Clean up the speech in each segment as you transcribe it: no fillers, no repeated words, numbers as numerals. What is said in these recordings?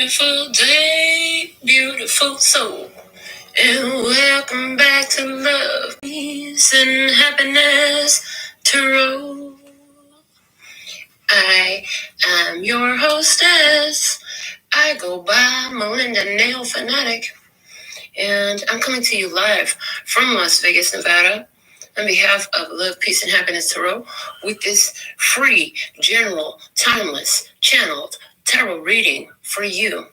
beautiful day, beautiful soul, and welcome back to Love, Peace, and Happiness Tarot. I am your hostess. I go by Melinda, NailFanatic, and I'm coming to you live from Las Vegas, Nevada, on behalf of Love, Peace, and Happiness Tarot, with this free, general, timeless, channeled tarot reading for you.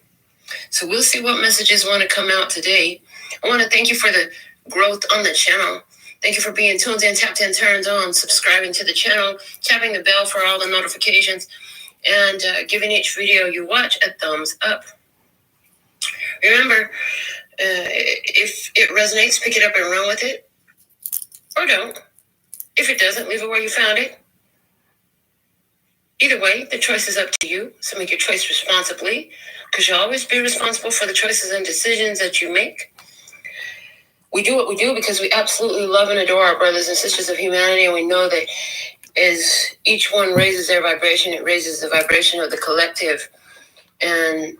So we'll see what messages want to come out today. I want to thank you for the growth on the channel. Thank you for being tuned in, tapped in, turned on, subscribing to the channel, tapping the bell for all the notifications, and giving each video you watch a thumbs up. Remember, if it resonates, pick it up and run with it, or don't. If it doesn't, leave it where you found it. Either way, the choice is up to you, so make your choice responsibly, because you'll always be responsible for the choices and decisions that you make. We do what we do because we absolutely love and adore our brothers and sisters of humanity, and we know that as each one raises their vibration, it raises the vibration of the collective, and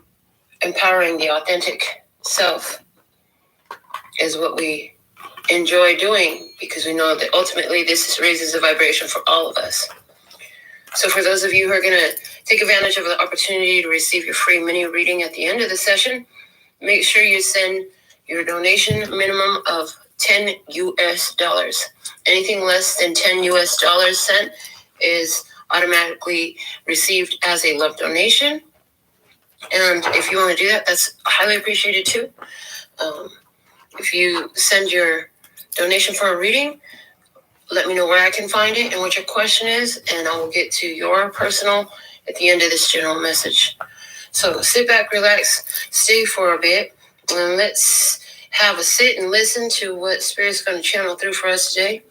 empowering the authentic self is what we enjoy doing, because we know that ultimately this raises the vibration for all of us. So for those of you who are going to take advantage of the opportunity to receive your free mini reading at the end of the session, make sure you send your donation minimum of $10 US. Anything less than $10 US sent is automatically received as a love donation. And if you want to do that, that's highly appreciated too. If you send your donation for a reading, let me know where I can find it and what your question is, and I will get to your personal at the end of this general message. So sit back, relax, stay for a bit, and let's have a sit and listen to what Spirit's going to channel through for us today.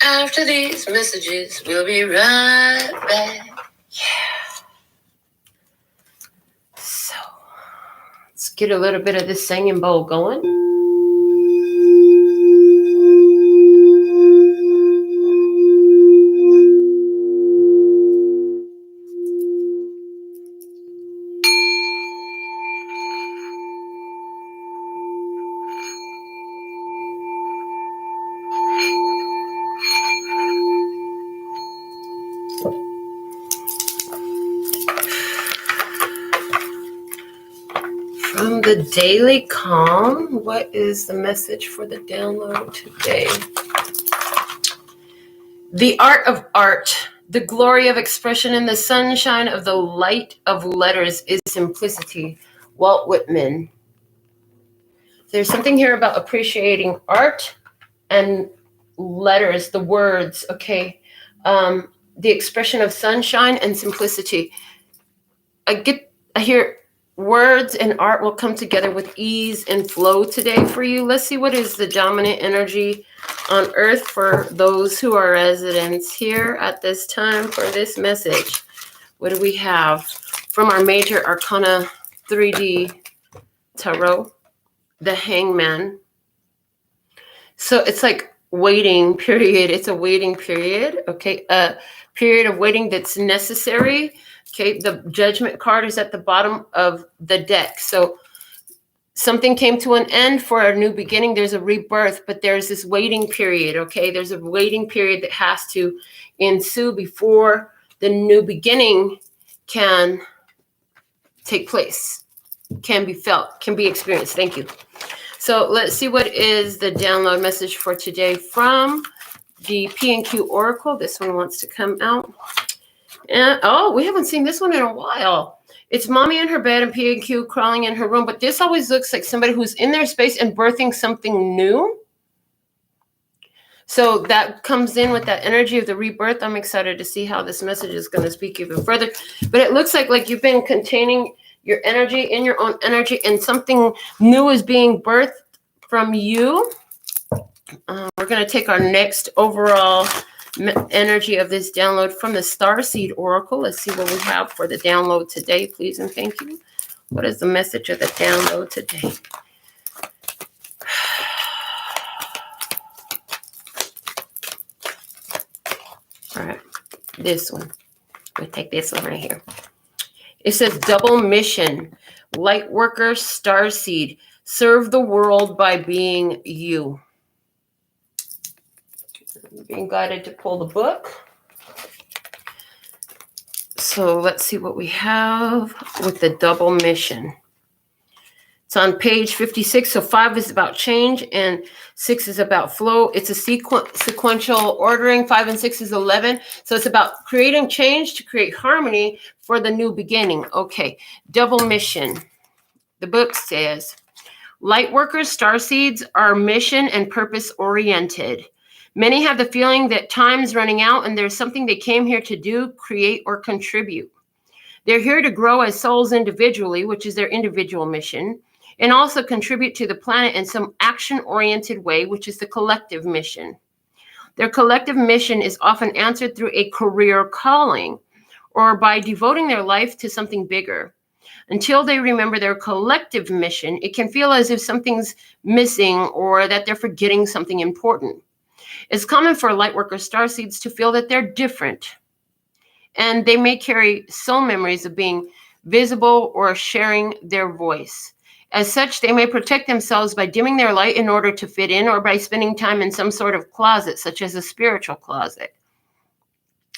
After these messages, we'll be right back. Yeah. So let's get a little bit of this singing bowl going. From the Daily Calm, what is the message for the download today? The art of art, the glory of expression in the sunshine of the light of letters is simplicity. Walt Whitman. There's something here about appreciating art and letters, the words, okay? The expression of sunshine and simplicity. I hear words and art will come together with ease and flow today for you. Let's see what is the dominant energy on Earth for those who are residents here at this time for this message. What do we have from our major arcana 3D tarot? The Hangman. So it's like waiting period. It's a waiting period, okay? A period of waiting that's necessary. Okay, the Judgment card is at the bottom of the deck. So something came to an end for a new beginning. There's a rebirth, but there's this waiting period, okay? There's a waiting period that has to ensue before the new beginning can take place, can be felt, can be experienced. Thank you. So let's see what is the download message for today from the P&Q Oracle. This one wants to come out. And oh, we haven't seen this one in a while. It's mommy in her bed and P&Q crawling in her room. But this always looks like somebody who's in their space and birthing something new. So that comes in with that energy of the rebirth. I'm excited to see how this message is going to speak even further. But it looks like you've been containing your energy in your own energy, and something new is being birthed from you. We're going to take our next overall energy of this download from the Starseed Oracle. Let's see what we have for the download today, please and thank you. What is the message of the download today? All right, this one. We'll take this one right here. It says double mission, light worker, starseed, serve the world by being you. Being guided to pull the book. So let's see what we have with the double mission. It's on page 56. So 5 is about change and 6 is about flow. It's a sequential ordering. 5 and 6 is 11. So it's about creating change to create harmony for the new beginning. Okay, double mission. The book says, light workers, starseeds are mission and purpose oriented. Many have the feeling that time's running out and there's something they came here to do, create, or contribute. They're here to grow as souls individually, which is their individual mission, and also contribute to the planet in some action-oriented way, which is the collective mission. Their collective mission is often answered through a career calling or by devoting their life to something bigger. Until they remember their collective mission, it can feel as if something's missing or that they're forgetting something important. It's common for lightworker starseeds to feel that they're different, and they may carry soul memories of being visible or sharing their voice. As such, they may protect themselves by dimming their light in order to fit in or by spending time in some sort of closet, such as a spiritual closet.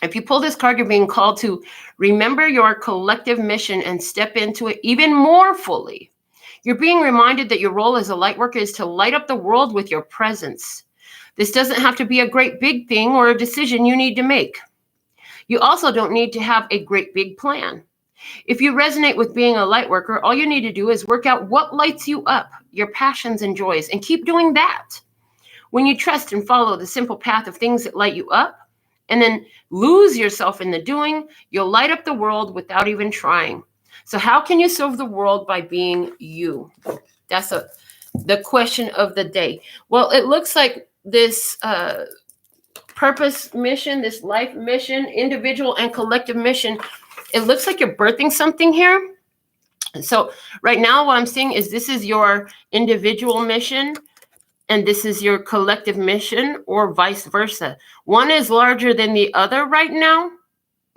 If you pull this card, you're being called to remember your collective mission and step into it even more fully. You're being reminded that your role as a lightworker is to light up the world with your presence. This doesn't have to be a great big thing or a decision you need to make. You also don't need to have a great big plan. If you resonate with being a light worker, all you need to do is work out what lights you up, your passions and joys, and keep doing that. When you trust and follow the simple path of things that light you up, and then lose yourself in the doing, you'll light up the world without even trying. So how can you serve the world by being you? That's the question of the day. Well, it looks like this purpose mission, this life mission, individual and collective mission, it looks like you're birthing something here. So right now what I'm seeing is this is your individual mission and this is your collective mission, or vice versa. One is larger than the other right now,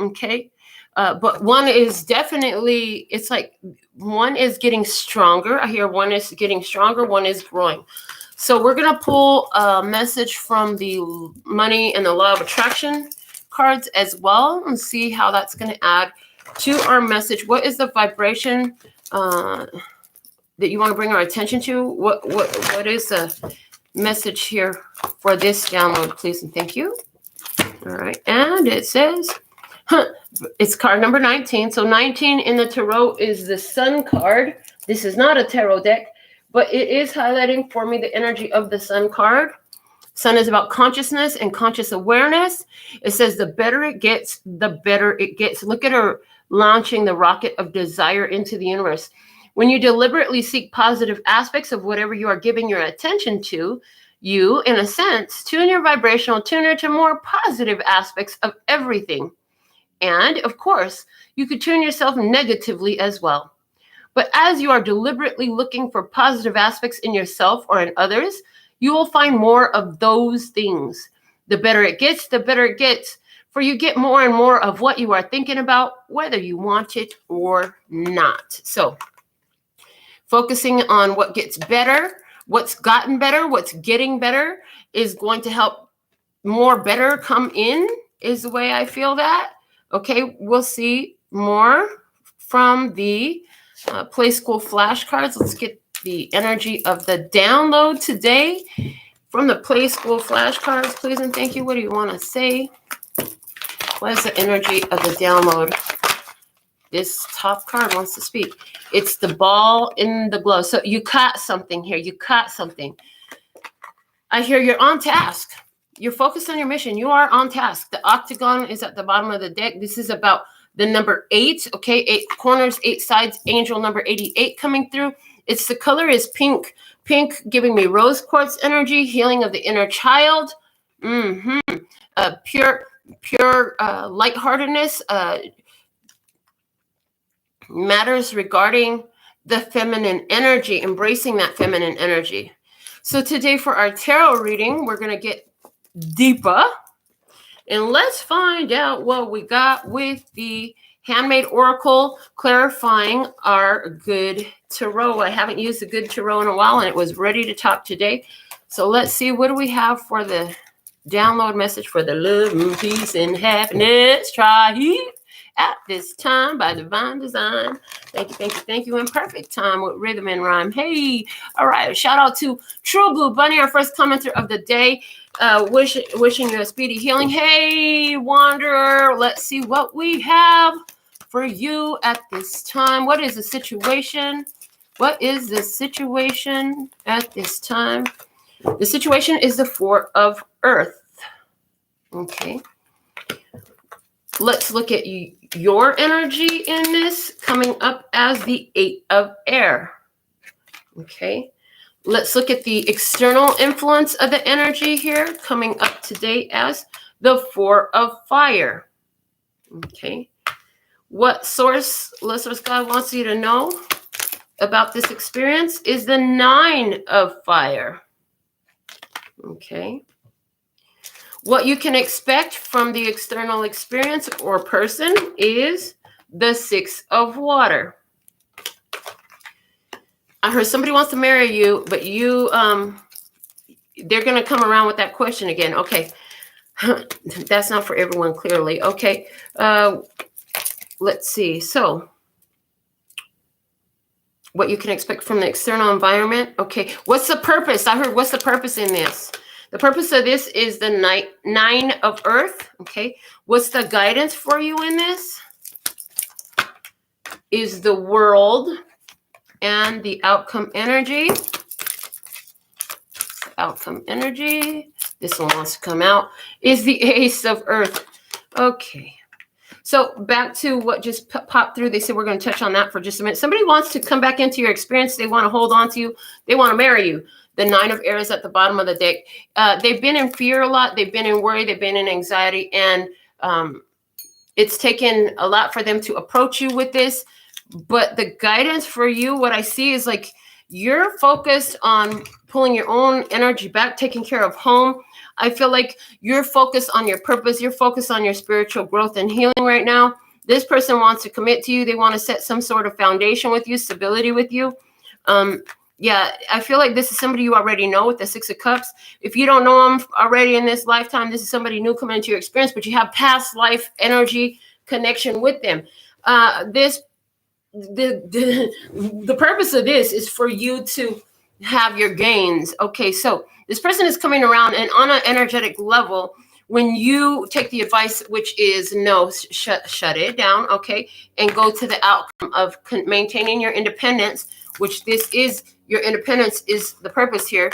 okay? But one is definitely, it's like one is getting stronger. I hear one is getting stronger, one is growing. So we're going to pull a message from the money and the law of attraction cards as well and see how that's going to add to our message. What is the vibration that you want to bring our attention to? What is the message here for this download, please and thank you. All right, and it says, it's card number 19. So 19 in the tarot is the Sun card. This is not a tarot deck, but it is highlighting for me the energy of the Sun card. Sun is about consciousness and conscious awareness. It says the better it gets, the better it gets. Look at her launching the rocket of desire into the universe. When you deliberately seek positive aspects of whatever you are giving your attention to, you, in a sense, tune your vibrational tuner to more positive aspects of everything. And, of course, you could tune yourself negatively as well. But as you are deliberately looking for positive aspects in yourself or in others, you will find more of those things. The better it gets, the better it gets. For you get more and more of what you are thinking about, whether you want it or not. So, focusing on what gets better, what's gotten better, what's getting better is going to help more better come in, is the way I feel that. Okay, we'll see more from the Play School flashcards. Let's get the energy of the download today from the Play School flashcards, please and thank you. What do you want to say? What is the energy of the download? This top card wants to speak. It's the ball in the glove. So you caught something here. You caught something. I hear you're on task. You're focused on your mission. You are on task. The octagon is at the bottom of the deck. This is about the number 8. Okay, 8 corners, 8 sides. Angel number 88 coming through. It's the color is pink. Pink giving me rose quartz energy, healing of the inner child. Pure lightheartedness. Matters regarding the feminine energy, embracing that feminine energy. So today for our tarot reading, we're going to get deeper and let's find out what we got with the Handmade Oracle, clarifying our good tarot. I haven't used a good tarot in a while, and it was ready to talk today. So let's see, what do we have for the download message for the love and peace and happiness? Try it at this time by divine design. Thank you, thank you, thank you. In perfect time with rhythm and rhyme. Hey, all right. Shout out to True Blue Bunny, our first commenter of the day. Wishing you a speedy healing. Hey, Wanderer. Let's see what we have for you at this time. What is the situation? What is the situation at this time? The situation is the Four of Earth. Okay. Let's look at your energy in this, coming up as the Eight of Air. Okay. Let's look at the external influence of the energy here, coming up today as the Four of Fire. Okay. What source God wants you to know about this experience is the Nine of Fire. Okay. What you can expect from the external experience or person is the Six of Water. I heard somebody wants to marry you, but you, they're going to come around with that question again. Okay. That's not for everyone, clearly. Okay. Let's see. So what you can expect from the external environment. Okay. What's the purpose? I heard, what's the purpose in this? The purpose of this is the Nine of Earth. Okay. What's the guidance for you in this? Is the World. And the outcome energy. Outcome energy. This one wants to come out. Is the Ace of Earth. Okay. So back to what just popped through. They said we're going to touch on that for just a minute. Somebody wants to come back into your experience. They want to hold on to you. They want to marry you. The Nine of Air is at the bottom of the deck. They've been in fear a lot. They've been in worry. They've been in anxiety. And it's taken a lot for them to approach you with this. But the guidance for you, what I see is like you're focused on pulling your own energy back, taking care of home. I feel like you're focused on your purpose. You're focused on your spiritual growth and healing right now. This person wants to commit to you. They want to set some sort of foundation with you, stability with you. Yeah, I feel like this is somebody you already know with the Six of Cups. If you don't know them already in this lifetime, this is somebody new coming into your experience, but you have past life energy connection with them. The purpose of this is for you to have your gains. Okay, so this person is coming around, and on an energetic level, when you take the advice, which is no, shut it down, okay, and go to the outcome of maintaining your independence, which this is, your independence is the purpose here.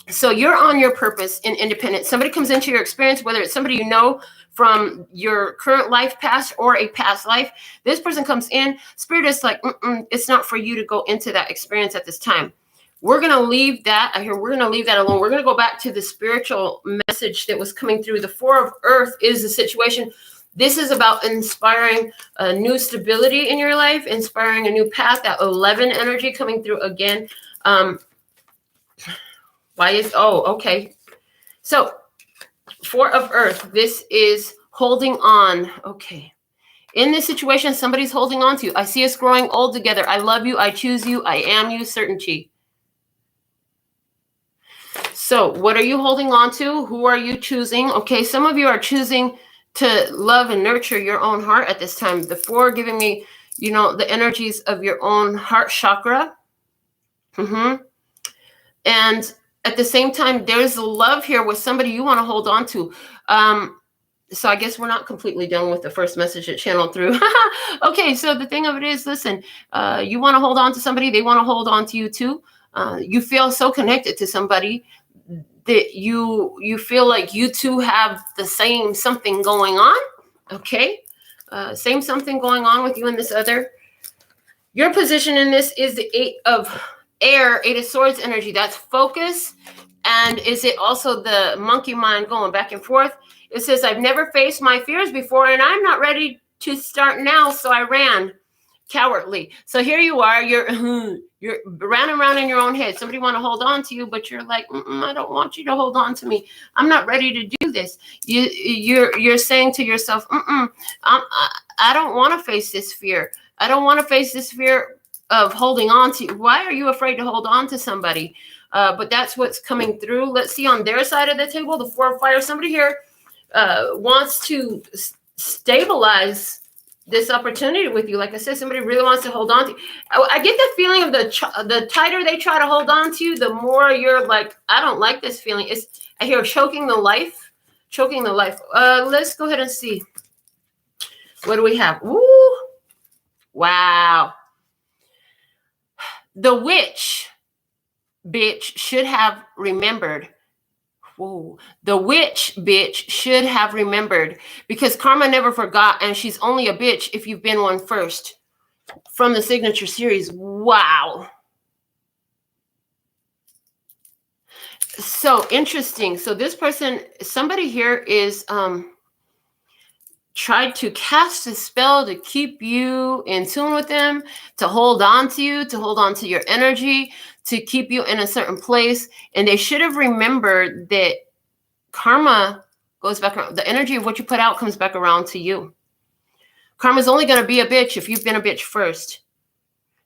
So you're on your purpose in independence. Somebody comes into your experience, whether it's somebody you know from your current life past or a past life. This person comes in, Spirit is like, it's not for you to go into that experience at this time. We're going to leave that. I hear we're going to leave that alone. We're going to go back to the spiritual message that was coming through. The Four of Earth is the situation. This is about inspiring a new stability in your life, inspiring a new path, that 11 energy coming through again. Okay. So Four of Earth, this is holding on. Okay. In this situation, somebody's holding on to you. I see us growing old together. I love you. I choose you. I am you. Certainty. So what are you holding on to? Who are you choosing? Okay. Some of you are choosing to love and nurture your own heart at this time. The Four giving me, the energies of your own heart chakra. And at the same time, there's love here with somebody you want to hold on to. So I guess we're not completely done with the first message that channeled through. Okay, so the thing of it is, listen, you want to hold on to somebody. They want to hold on to you too. You feel so connected to somebody that you feel like you two have the same something going on. Okay, same something going on with you and this other. Your position in this is the Eight of Air, Eight of Swords energy. That's focus. And is it also the monkey mind going back and forth? It says, I've never faced my fears before, and I'm not ready to start now, so I ran cowardly. So here you are, you're You're running around in your own head. Somebody want to hold on to you, but you're like, I don't want you to hold on to me. I'm not ready to do this. You're saying to yourself, I don't want to face this fear. I don't want to face this fear of holding on to you. Why are you afraid to hold on to somebody? But that's what's coming through. Let's see on their side of the table, the Four of Fire. Somebody here wants to stabilize this opportunity with you. Like I said, somebody really wants to hold on to you. I get the feeling of the tighter they try to hold on to you, the more you're like, I don't like this feeling. I hear choking the life. Let's go ahead and see. What do we have? Ooh, wow. The witch, bitch, should have remembered. Whoa. The witch, bitch, should have remembered, because karma never forgot, and she's only a bitch if you've been one first. From the signature series. Wow. So interesting. So this person, somebody here is tried to cast a spell to keep you in tune with them, to hold on to you, to hold on to your energy, to keep you in a certain place. And they should have remembered that karma goes back around. The energy of what you put out comes back around to you. Karma's only going to be a bitch if you've been a bitch first.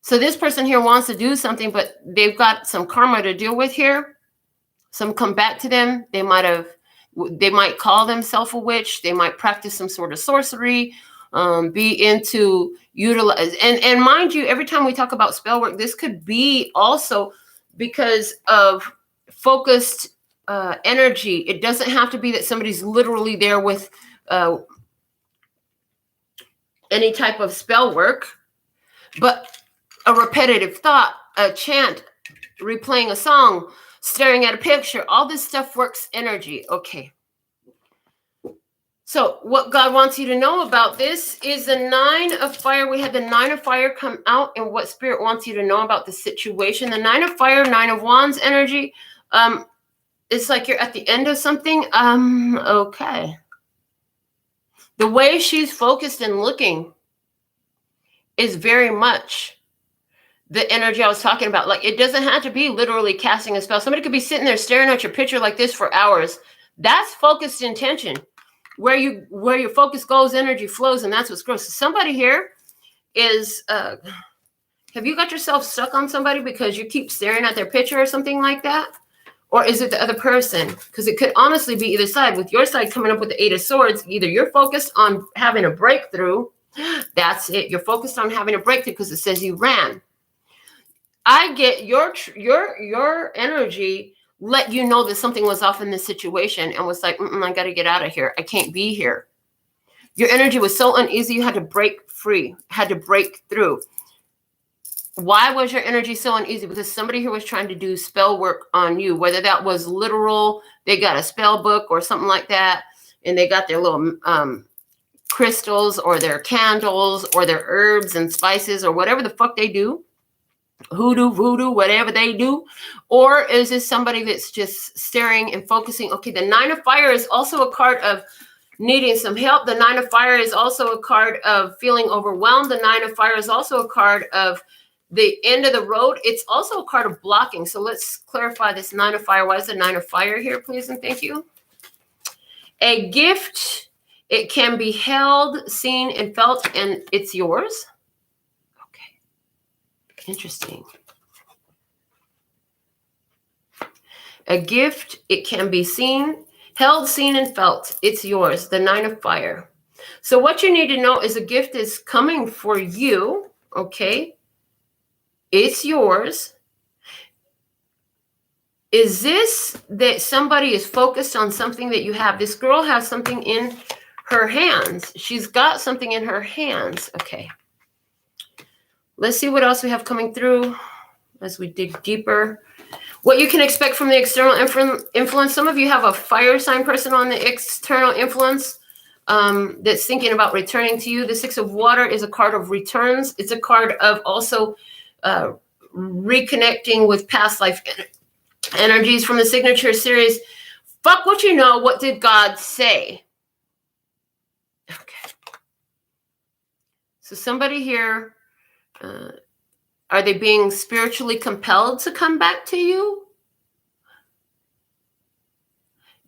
So this person here wants to do something, but they've got some karma to deal with here. Some come back to them. They might call themselves a witch. They might practice some sort of sorcery, be into utilize. And mind you, every time we talk about spell work, this could be also because of focused energy. It doesn't have to be that somebody's literally there with any type of spell work, but a repetitive thought, a chant, replaying a song, staring at a picture, all this stuff works energy. Okay. So what God wants you to know about this is the Nine of Fire. We had the Nine of Fire come out, and what Spirit wants you to know about the situation. The Nine of Fire, Nine of Wands energy. It's like you're at the end of something. Okay. The way she's focused and looking is very much the energy I was talking about. Like, it doesn't have to be literally casting a spell. Somebody could be sitting there staring at your picture like this for hours. That's focused intention. Where your focus goes, energy flows, and that's what's gross. So somebody here is, have you got yourself stuck on somebody because you keep staring at their picture or something like that? Or is it the other person? Because it could honestly be either side. With your side coming up with the Eight of Swords, either you're focused on having a breakthrough. That's it. You're focused on having a breakthrough because it says you ran. I get your energy let you know that something was off in this situation and was like, I got to get out of here. I can't be here. Your energy was so uneasy. You had to break free, had to break through. Why was your energy so uneasy? Because somebody here was trying to do spell work on you, whether that was literal, they got a spell book or something like that, and they got their little crystals or their candles or their herbs and spices or whatever the fuck they do. Hoodoo, voodoo, whatever they do. Or is this somebody that's just staring and focusing? Okay, the Nine of Fire is also a card of needing some help. The Nine of Fire is also a card of feeling overwhelmed. The Nine of Fire is also a card of the end of the road. It's also a card of blocking. So let's clarify this Nine of Fire. Why is the Nine of Fire here, please and thank you? A gift, it can be held, seen, and felt, and it's yours. Interesting. A gift, it can be seen, held, seen, and felt. It's yours, the Nine of Fire. So what you need to know is a gift is coming for you, okay? It's yours. Is this that somebody is focused on something that you have? This girl has something in her hands. She's got something in her hands. Okay. Let's see what else we have coming through as we dig deeper. What you can expect from the external influence. Some of you have a fire sign person on the external influence that's thinking about returning to you. The Six of Water is a card of returns. It's a card of also reconnecting with past life energies from the signature series. Fuck what you know. What did God say? Okay. So somebody here Are they being spiritually compelled to come back to you?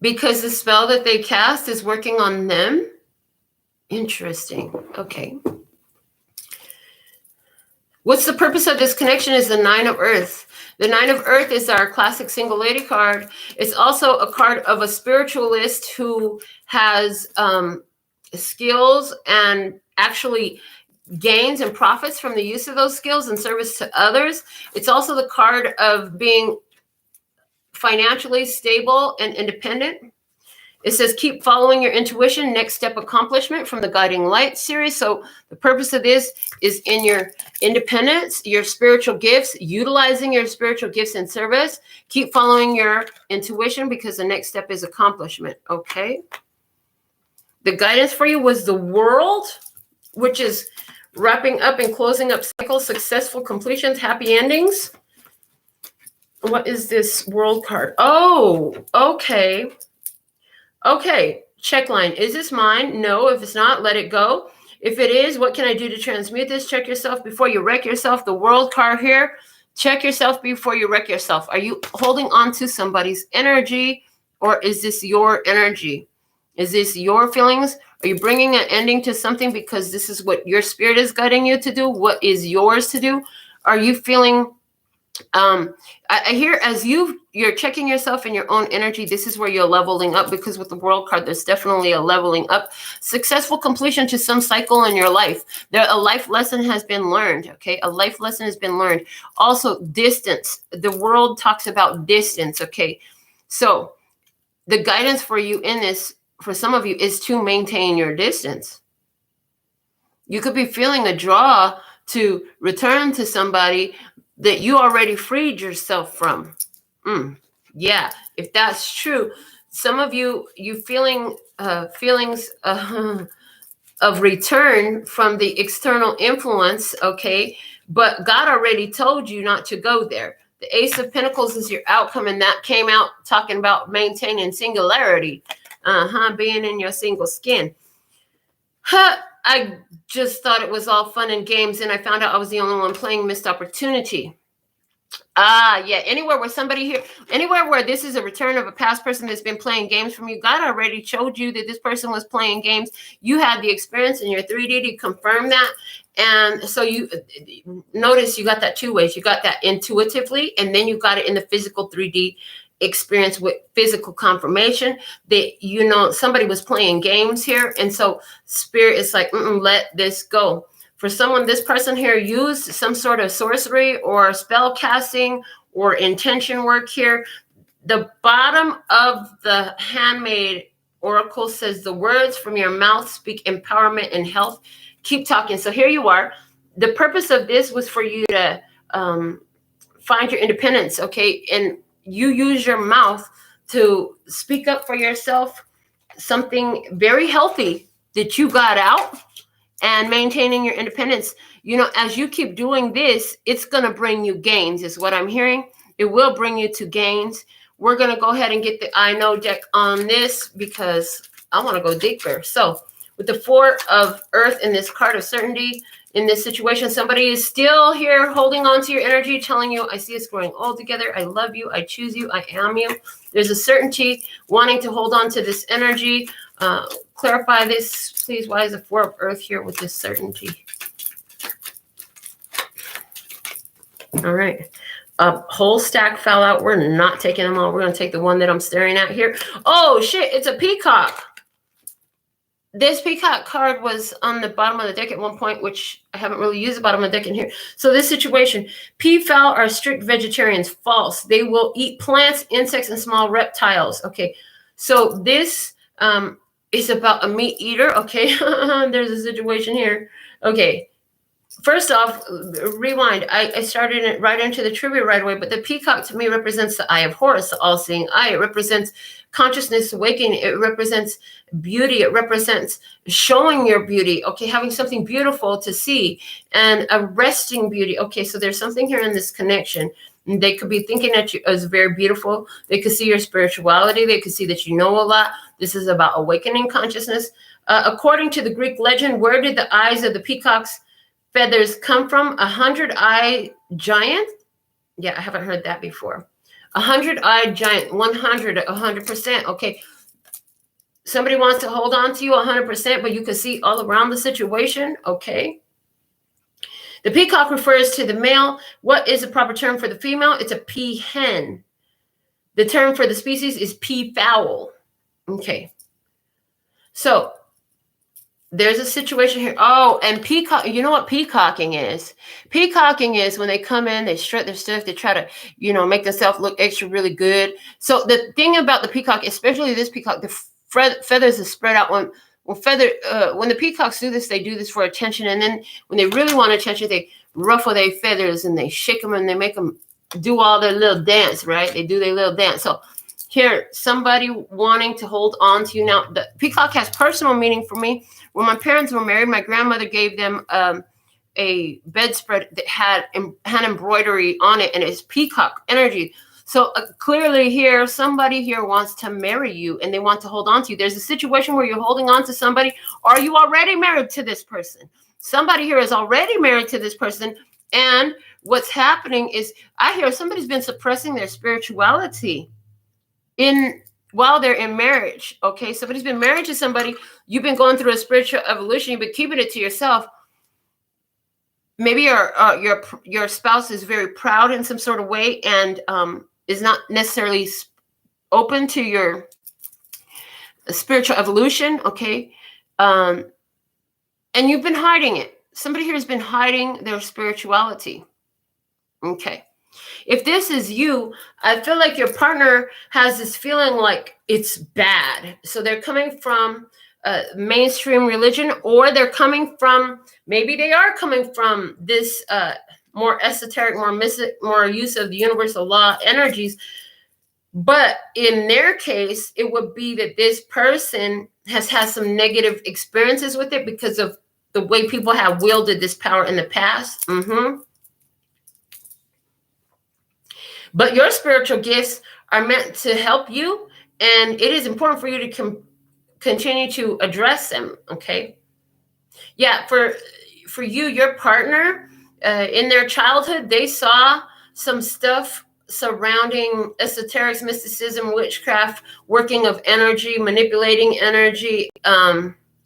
Because the spell that they cast is working on them? Interesting. Okay. What's the purpose of this connection is the Nine of Earth. The Nine of Earth is our classic single lady card. It's also a card of a spiritualist who has skills and actually gains and profits from the use of those skills and service to others. It's also the card of being financially stable and independent. It says, keep following your intuition, next step accomplishment from the Guiding Light series. So the purpose of this is in your independence, your spiritual gifts, utilizing your spiritual gifts in service. Keep following your intuition because the next step is accomplishment. Okay. The guidance for you was the World, which is wrapping up and closing up cycles, successful completions, happy endings. What is this World card? Oh, okay. Okay, check line. Is this mine? No. If it's not, let it go. If it is, what can I do to transmute this? Check yourself before you wreck yourself. The World card here. Check yourself before you wreck yourself. Are you holding on to somebody's energy, or is this your energy? Is this your feelings? Are you bringing an ending to something because this is what your spirit is guiding you to do? What is yours to do? Are you feeling... I hear as you're checking yourself in your own energy, this is where you're leveling up, because with the World card, there's definitely a leveling up. Successful completion to some cycle in your life. A life lesson has been learned, okay? A life lesson has been learned. Also, distance. The World talks about distance, okay? So the guidance for you in this, for some of you, is to maintain your distance. You could be feeling a draw to return to somebody that you already freed yourself from. Yeah, if that's true, some of you feeling feelings of return from the external influence, okay? But God already told you not to go there. The Ace of Pentacles is your outcome, and that came out talking about maintaining singularity, being in your single skin. I just thought it was all fun and games, and I found out I was the only one playing missed opportunity. Yeah, anywhere where this is a return of a past person that's been playing games from you, God already showed you that this person was playing games. You had the experience in your 3D to confirm that. And so you notice you got that two ways. You got that intuitively, and then you got it in the physical 3D experience with physical confirmation that, somebody was playing games here. And so spirit is like, let this go. For someone, this person here used some sort of sorcery or spell casting or intention work here. The bottom of the handmade oracle says, the words from your mouth speak empowerment and health. Keep talking. So here you are. The purpose of this was for you to find your independence, okay? And you use your mouth to speak up for yourself, something very healthy that you got out. And maintaining your independence, as you keep doing this, it's going to bring you gains, is what I'm hearing. It will bring you to gains. We're going to go ahead and get the I Know deck on this because I want to go deeper. So with the Four of Earth in this card of certainty, in this situation, somebody is still here holding on to your energy, telling you, I see us growing old together. I love you. I choose you. I am you. There's a certainty wanting to hold on to this energy. Clarify this, please. Why is the Four of Earth here with this certainty? All right. A whole stack fell out. We're not taking them all. We're going to take the one that I'm staring at here. Oh, shit. It's a peacock. This peacock card was on the bottom of the deck at one point, which I haven't really used the bottom of the deck in here. So this situation, peafowl are strict vegetarians. False. They will eat plants, insects, and small reptiles. Okay. So this is about a meat eater. Okay. There's a situation here. Okay. First off, rewind. I started it right into the trivia right away, but the peacock to me represents the eye of Horus, the all-seeing eye. It represents consciousness awakening. It represents beauty. It represents showing your beauty. Okay, having something beautiful to see and a resting beauty. Okay, so there's something here in this connection. They could be thinking at you as very beautiful. They could see your spirituality. They could see that you know a lot. This is about awakening consciousness. According to the Greek legend, where did the eyes of the peacock's feathers come from? 100 giant. Yeah, I haven't heard that before. 100-eyed giant, 100%. Okay. Somebody wants to hold on to you 100%, but you can see all around the situation. Okay. The peacock refers to the male. What is the proper term for the female? It's a peahen. The term for the species is peafowl. Okay. So there's a situation here. Oh, and peacock, you know what peacocking is? Peacocking is when they come in, they strut their stuff, they try to, make themselves look extra really good. So the thing about the peacock, especially this peacock, the feathers are spread out. When the peacocks do this, they do this for attention. And then when they really want attention, they ruffle their feathers and they shake them and they make them do all their little dance, right? They do their little dance. So here, somebody wanting to hold on to you. Now, the peacock has personal meaning for me. When my parents were married, my grandmother gave them a bedspread that had embroidery on it, and it's peacock energy. So clearly here, somebody here wants to marry you, and they want to hold on to you. There's a situation where you're holding on to somebody. Are you already married to this person? Somebody here is already married to this person, and what's happening is I hear somebody's been suppressing their spirituality while they're in marriage. Okay, somebody's been married to somebody. You've been going through a spiritual evolution. You've been keeping it to yourself. Maybe your spouse is very proud in some sort of way and is not necessarily open to your spiritual evolution. Okay, and you've been hiding it. Somebody here has been hiding their spirituality. Okay. If this is you, I feel like your partner has this feeling like it's bad. So they're coming from mainstream religion, or they're coming from, maybe they are coming from this more esoteric, more mystic, more use of the universal law energies. But in their case, it would be that this person has had some negative experiences with it because of the way people have wielded this power in the past. But your spiritual gifts are meant to help you, and it is important for you to continue to address them, okay? Yeah, for you, your partner, in their childhood, they saw some stuff surrounding esoterics, mysticism, witchcraft, working of energy, manipulating energy,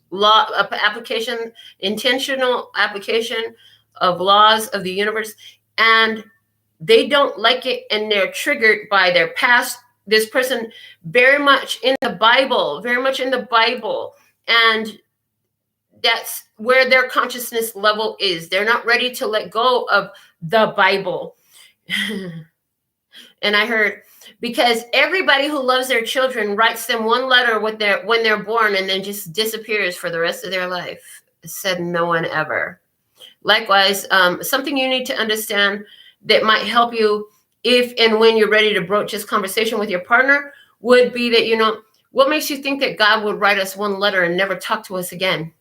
law application, intentional application of laws of the universe, and they don't like it, and they're triggered by their past. This person very much in the Bible, and that's where their consciousness level is. They're not ready to let go of the Bible. And I heard, because everybody who loves their children writes them one letter when they're born and then just disappears for the rest of their life. Said no one ever. Likewise, something you need to understand that might help you if and when you're ready to broach this conversation with your partner would be that, what makes you think that God would write us one letter and never talk to us again?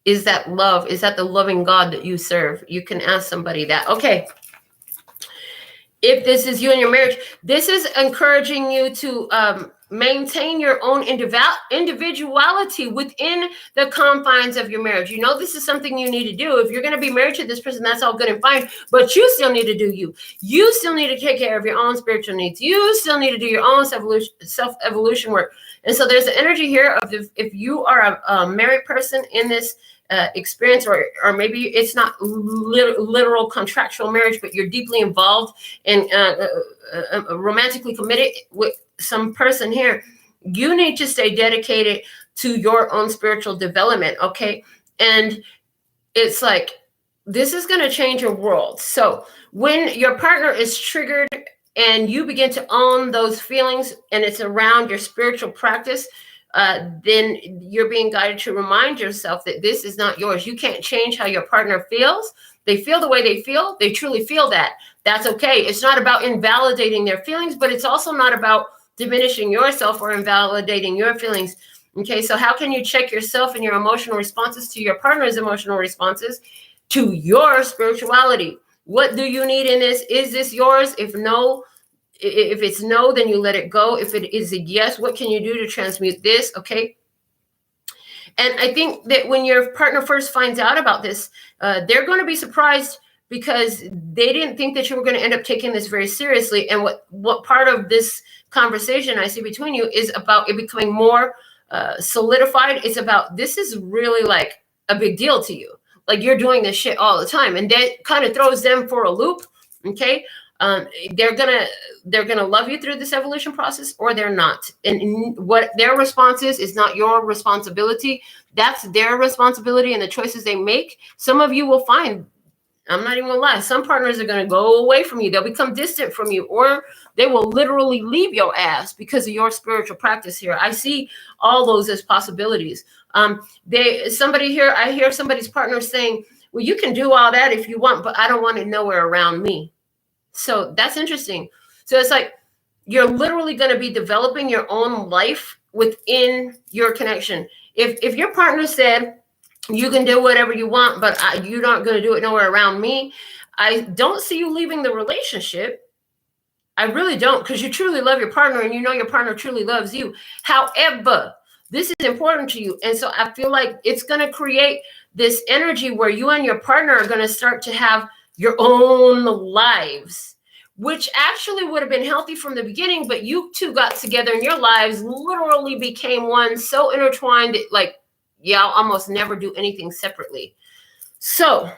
Is that love? Is that the loving God that you serve? You can ask somebody that. Okay. If this is you in your marriage, this is encouraging you to maintain your own individuality within the confines of your marriage. This is something you need to do. If you're going to be married to this person, that's all good and fine, but you still need to do you. You still need to take care of your own spiritual needs. You still need to do your own self-evolution work. And so there's the energy here of if you are a married person in this experience, or maybe it's not literal contractual marriage, but you're deeply involved and romantically committed with some person here, you need to stay dedicated to your own spiritual development, okay? And it's like, this is going to change your world. So when your partner is triggered and you begin to own those feelings and it's around your spiritual practice, then you're being guided to remind yourself that this is not yours. You can't change how your partner feels. They feel the way they feel. They truly feel that. That's okay. It's not about invalidating their feelings, but it's also not about diminishing yourself or invalidating your feelings. Okay, so how can you check yourself and your emotional responses to your partner's emotional responses to your spirituality? What do you need in this? Is this yours? If it's no, then you let it go. If it is a yes, what can you do to transmute this? Okay. And I think that when your partner first finds out about this, they're going to be surprised because they didn't think that you were going to end up taking this very seriously. And what part of this conversation I see between you is about it becoming more solidified. It's about, this is really like a big deal to you. Like you're doing this shit all the time, and that kind of throws them for a loop. Okay. They're gonna love you through this evolution process, or they're not. And what their response is not your responsibility. That's their responsibility and the choices they make. Some of you will find, I'm not even gonna lie, some partners are gonna go away from you. They'll become distant from you, or they will literally leave your ass because of your spiritual practice here. I see all those as possibilities. Somebody here, I hear somebody's partner saying, well, you can do all that if you want, but I don't want it nowhere around me. So that's interesting. So it's like you're literally going to be developing your own life within your connection. If your partner said, you can do whatever you want, but you're not going to do it nowhere around me, I don't see you leaving the relationship. I really don't, because you truly love your partner and you know your partner truly loves you. However, this is important to you. And so I feel like it's going to create this energy where you and your partner are going to start to have your own lives, which actually would have been healthy from the beginning, but you two got together and your lives literally became one, so intertwined that like, y'all almost never do anything separately. So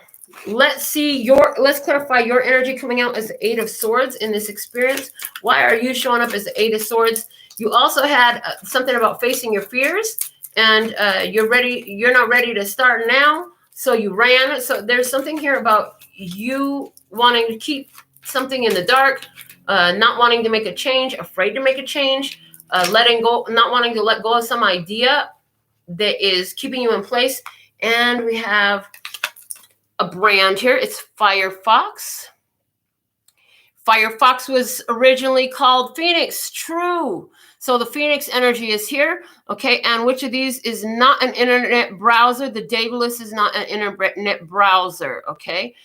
let's clarify your energy coming out as the 8 of Swords in this experience. Why are you showing up as the 8 of Swords? You also had something about facing your fears, and you're not ready to start now. So you ran. So there's something here about you wanting to keep something in the dark, not wanting to make a change, afraid to make a change, letting go, not wanting to let go of some idea that is keeping you in place. And we have a brand here. It's Firefox. Firefox was originally called Phoenix. True. So the Phoenix energy is here. Okay. And which of these is not an internet browser? The Daedalus is not an internet browser. Okay.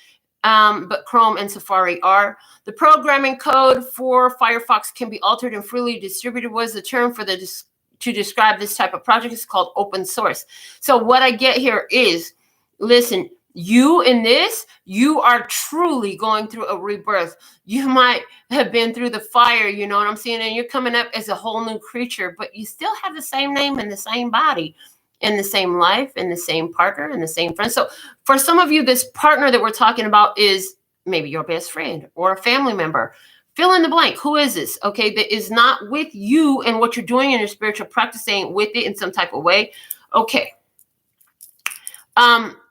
But Chrome and Safari are. The programming code for Firefox can be altered and freely distributed. Was the term for to describe this type of project? Is called open source. So what I get here is, listen, you in this, you are truly going through a rebirth. You might have been through the fire, you know what I'm saying? And you're coming up as a whole new creature, but you still have the same name and the same body, in the same life, in the same partner, and the same friend. So for some of you, this partner that we're talking about is maybe your best friend or a family member. Fill in the blank. Who is this? Okay, that is not with you and what you're doing in your spiritual practice, ain't with it in some type of way. Okay.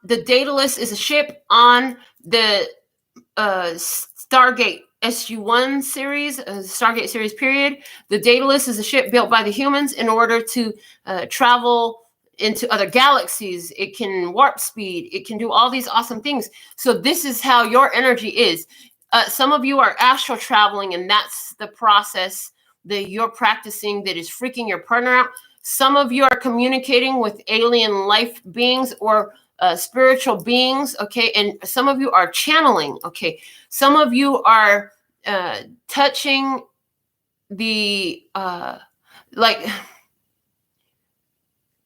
The Daedalus is a ship on the Stargate SU-1 series, Stargate series period. The Daedalus is a ship built by the humans in order to travel into other galaxies. It can warp speed. It can do all these awesome things. So this is how your energy is. Some of you are astral traveling, and that's the process that you're practicing that is freaking your partner out. Some of you are communicating with alien life beings or spiritual beings, okay? And some of you are channeling, okay? Some of you are touching the,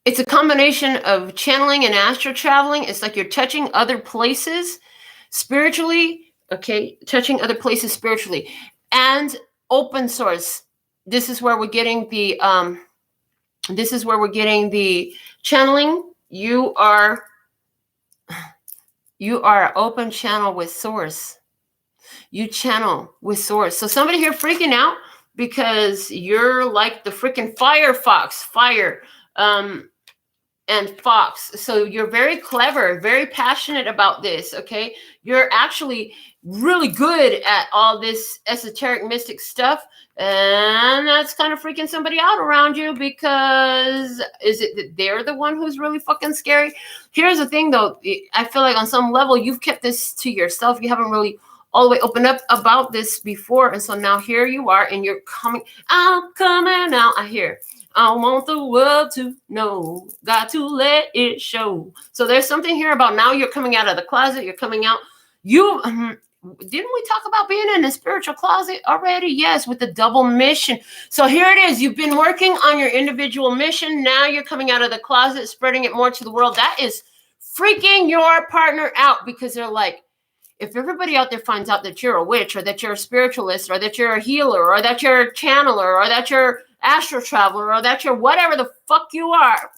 it's a combination of channeling and astral traveling. It's like you're touching other places spiritually, okay? Touching other places spiritually. And open source. This is where we're getting the, channeling. You are open channel with source. You channel with source. So somebody here freaking out because you're like the freaking fire, and fox. So you're very clever, very passionate about this. Okay. You're actually really good at all this esoteric mystic stuff. And that's kind of freaking somebody out around you, because is it that they're the one who's really fucking scary? Here's the thing though. I feel like on some level, you've kept this to yourself. You haven't really all the way opened up about this before. And so now here you are, and you're coming, I'm coming out. I hear, I want the world to know, got to let it show. So there's something here about now you're coming out of the closet. You're coming out. Didn't we talk about being in the spiritual closet already? Yes, with the double mission. So here it is. You've been working on your individual mission. Now you're coming out of the closet, spreading it more to the world. That is freaking your partner out, because they're like, if everybody out there finds out that you're a witch, or that you're a spiritualist, or that you're a healer, or that you're a channeler, or that you're astral traveler, or that you're whatever the fuck you are,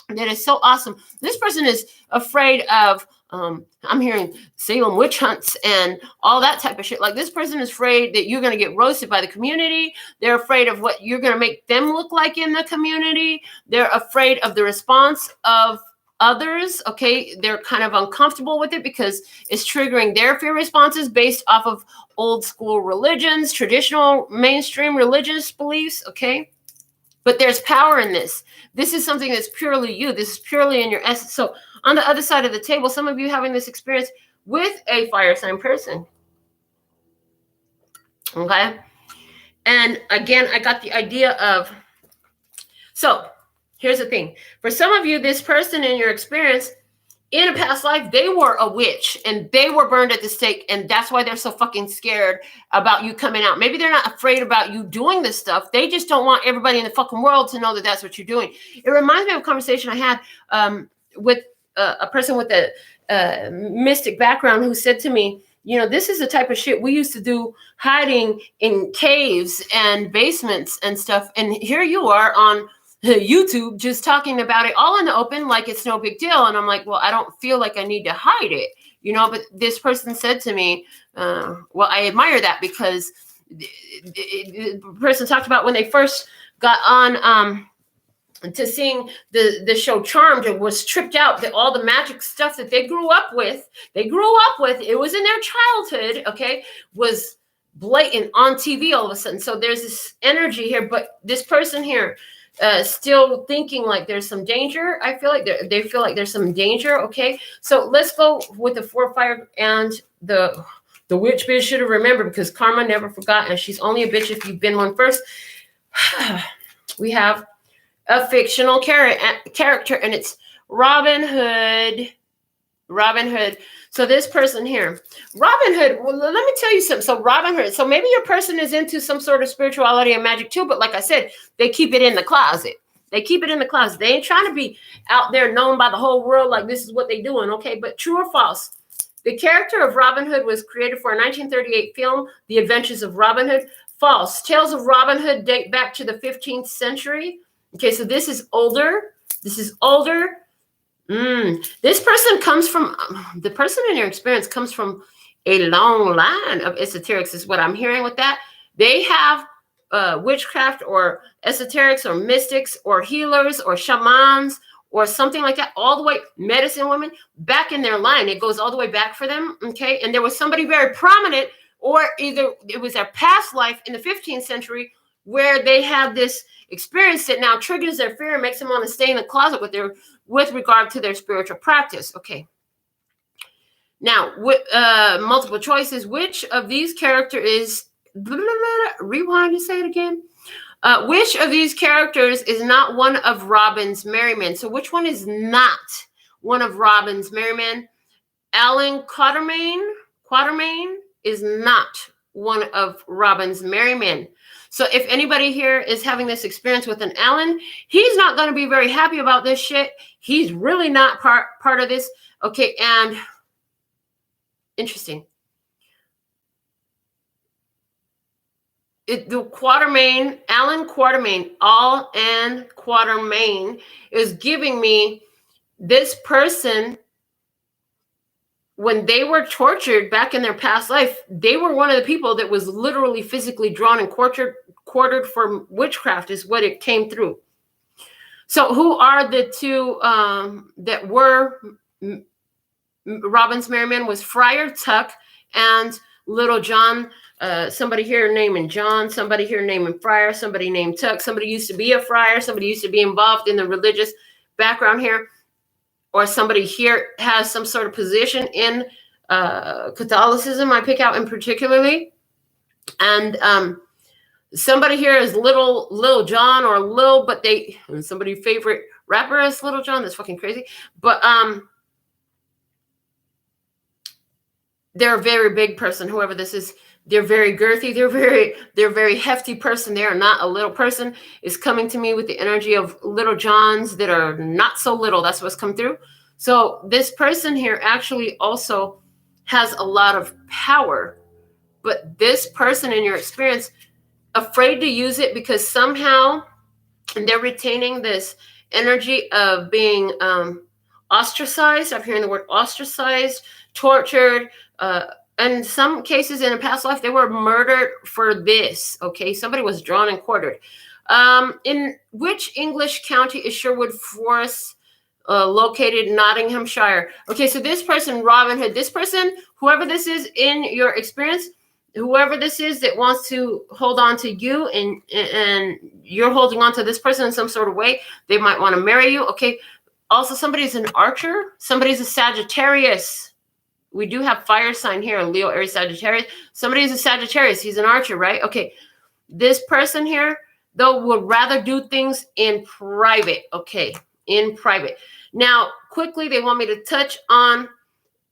that is so awesome. This person is afraid of, I'm hearing Salem witch hunts and all that type of shit. Like, this person is afraid that you're going to get roasted by the community. They're afraid of what you're going to make them look like in the community. They're afraid of the response of others. Okay. They're kind of uncomfortable with it because it's triggering their fear responses based off of old school religions, traditional mainstream religious beliefs. Okay. But there's power in this. This is something that's purely you. This is purely in your essence. So on the other side of the table, some of you having this experience with a fire sign person. Okay. And again, I got the idea of, so here's the thing. For some of you, this person in your experience, in a past life, they were a witch and they were burned at the stake. And that's why they're so fucking scared about you coming out. Maybe they're not afraid about you doing this stuff. They just don't want everybody in the fucking world to know that that's what you're doing. It reminds me of a conversation I had with a person with a mystic background who said to me, you know, this is the type of shit we used to do hiding in caves and basements and stuff. And here you are on YouTube just talking about it all in the open like it's no big deal. And I'm like, well, I don't feel like I need to hide it, you know. But this person said to me, well, I admire that, because the person talked about when they first got on to seeing the show Charmed, and was tripped out that all the magic stuff that they grew up with, it was in their childhood, okay, was blatant on TV all of a sudden. So there's this energy here, but this person here, still thinking like there's some danger. I feel like they feel like there's some danger. Okay, so let's go with the 4 fire and the witch bitch should have remembered, because karma never forgot, and she's only a bitch if you've been one first. We have a fictional character, and it's Robin Hood. Robin Hood. So this person here, Robin Hood, well, let me tell you something. So Robin Hood, so maybe your person is into some sort of spirituality and magic too, but like I said, they keep it in the closet. They keep it in the closet. They ain't trying to be out there known by the whole world like this is what they doing, okay? But true or false? The character of Robin Hood was created for a 1938 film, The Adventures of Robin Hood. False. Tales of Robin Hood date back to the 15th century. Okay, so this is older. This is older. This person comes from, the person in your experience comes from a long line of esoterics, is what I'm hearing with that. They have witchcraft or esoterics or mystics or healers or shamans or something like that, all the way, medicine women, back in their line. It goes all the way back for them, okay? And there was somebody very prominent, or either it was their past life in the 15th century where they had this experience that now triggers their fear and makes them want to stay in the closet with regard to their spiritual practice. Okay. Now, multiple choices. Which of these characters is, rewind and say it again. Which of these characters is not one of Robin's merry men? So which one is not one of Robin's merry men? Alan Quatermain is not one of Robin's merry men. So if anybody here is having this experience with an Alan, he's not going to be very happy about this shit. He's really not part of this. Okay, and interesting. The Quatermain, Alan Quatermain, Quatermain is giving me this person, when they were tortured back in their past life, they were one of the people that was literally physically drawn and quartered for witchcraft, is what it came through. So who are the two that were Robin's merry men? Was Friar Tuck and Little John. Somebody here naming John, somebody here naming Friar, somebody named Tuck, somebody used to be a friar, somebody used to be involved in the religious background here, or somebody here has some sort of position in Catholicism, I pick out in particularly. And somebody here is Little John or Lil, but somebody's favorite rapper is Little John. That's fucking crazy. But they're a very big person, whoever this is. They're very girthy. They're very hefty person. They are not a little person. Is coming to me with the energy of Little Johns that are not so little. That's what's come through. So this person here actually also has a lot of power, but this person in your experience afraid to use it because somehow they're retaining this energy of being ostracized. I'm hearing the word ostracized, tortured. In some cases in a past life, they were murdered for this. Okay, somebody was drawn and quartered. In which English county is Sherwood Forest located? Nottinghamshire. Okay, so this person, Robin Hood, this person, whoever this is in your experience, whoever this is that wants to hold on to you and you're holding on to this person in some sort of way, they might want to marry you. Okay. Also, somebody's an archer. Somebody's a Sagittarius. We do have fire sign here, Leo, Aries, Sagittarius. Somebody's a Sagittarius. He's an archer, right? Okay. This person here, though, would rather do things in private. Okay. In private. Now, quickly, they want me to touch on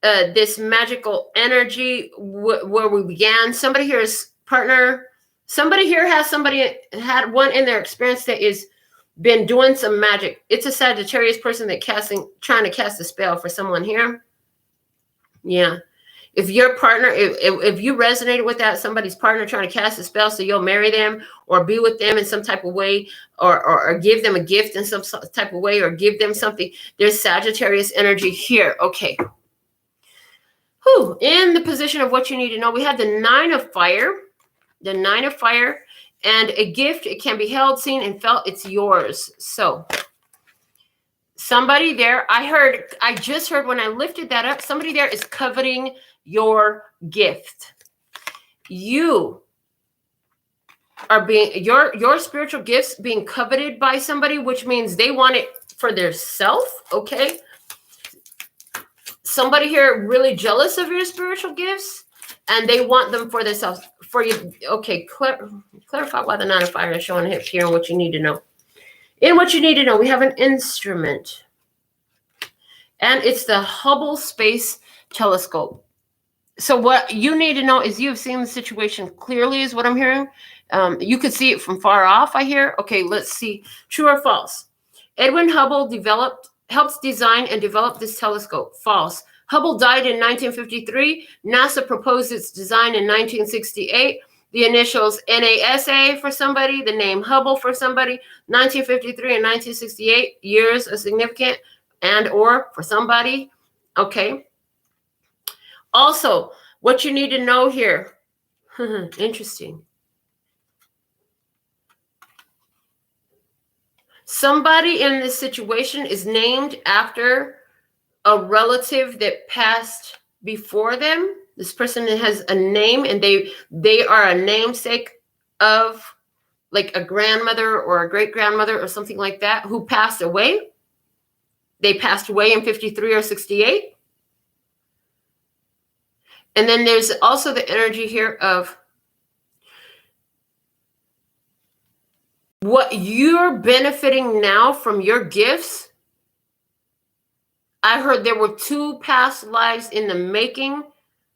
this magical energy where we began. Somebody here is partner. Somebody here had one in their experience that is been doing some magic. It's a Sagittarius person that trying to cast a spell for someone here. Yeah. If your partner, if you resonated with that, somebody's partner trying to cast a spell so you'll marry them or be with them in some type of way, or give them a gift in some type of way, or give them something, there's Sagittarius energy here. Okay. In the position of what you need to know, we had the 9 of fire, and a gift. It can be held, seen, and felt. It's yours. So somebody there, I just heard when I lifted that up, somebody there is coveting your gift. You are being, your spiritual gifts being coveted by somebody, which means they want it for their self. Okay. Somebody here really jealous of your spiritual gifts, and they want them for themselves, for you. Okay, clarify why the 9 of fire is showing up here and what you need to know. In what you need to know, we have an instrument, and it's the Hubble Space Telescope. So what you need to know is you've seen the situation clearly, is what I'm hearing. You could see it from far off, I hear. Okay, let's see. True or false? Edwin Hubble helps design and develop this telescope. False. Hubble died in 1953. NASA proposed its design in 1968. The initials NASA for somebody, the name Hubble for somebody. 1953 and 1968 years are significant, and or for somebody. Okay. Also, what you need to know here. Interesting. Somebody in this situation is named after a relative that passed before them. This person has a name, and they are a namesake of like a grandmother or a great grandmother or something like that who passed away. They passed away in 53 or 68. And then there's also the energy here of what you're benefiting now from your gifts. I heard there were 2 past lives in the making,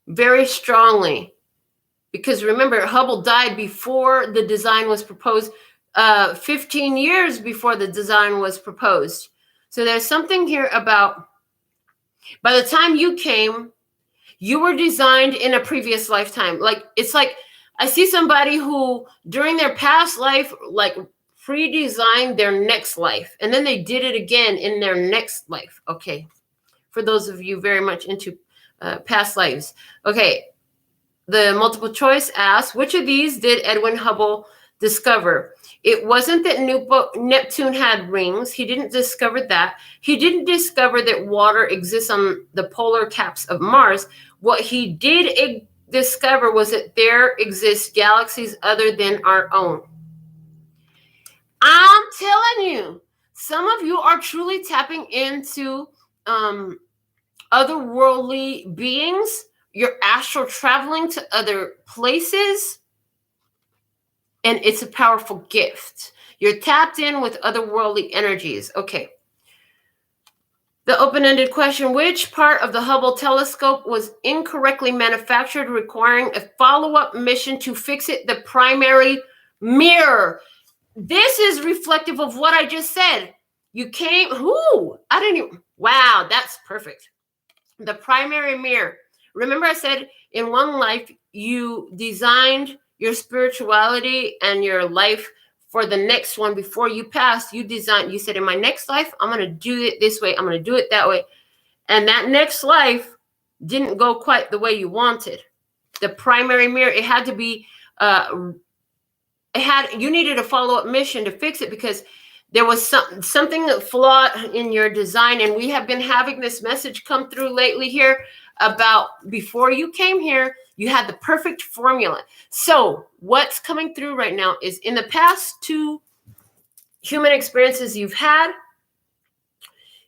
very strongly. Because remember, Hubble died before the design was proposed, 15 years before the design was proposed. So there's something here about, by the time you came, you were designed in a previous lifetime. Like, it's like, I see somebody who during their past life, like, pre-designed their next life, and then they did it again in their next life. Okay. For those of you very much into past lives. Okay. The multiple choice asks, which of these did Edwin Hubble discover? It wasn't that Neptune had rings. He didn't discover that. He didn't discover that water exists on the polar caps of Mars. What he did discover was that there exist galaxies other than our own. I'm telling you, some of you are truly tapping into otherworldly beings. You're astral traveling to other places, and it's a powerful gift. You're tapped in with otherworldly energies. Okay. The open-ended question, which part of the Hubble telescope was incorrectly manufactured, requiring a follow-up mission to fix it? The primary mirror. This is reflective of what I just said. You came, wow, that's perfect. The primary mirror. Remember I said in one life, you designed your spirituality and your life for the next one before you passed. You said, in my next life, I'm going to do it this way. I'm going to do it that way. And that next life didn't go quite the way you wanted. The primary mirror, it had to be, you needed a follow-up mission to fix it because there was something flawed in your design. And we have been having this message come through lately here about before you came here, you had the perfect formula. So what's coming through right now is in the past 2 human experiences you've had,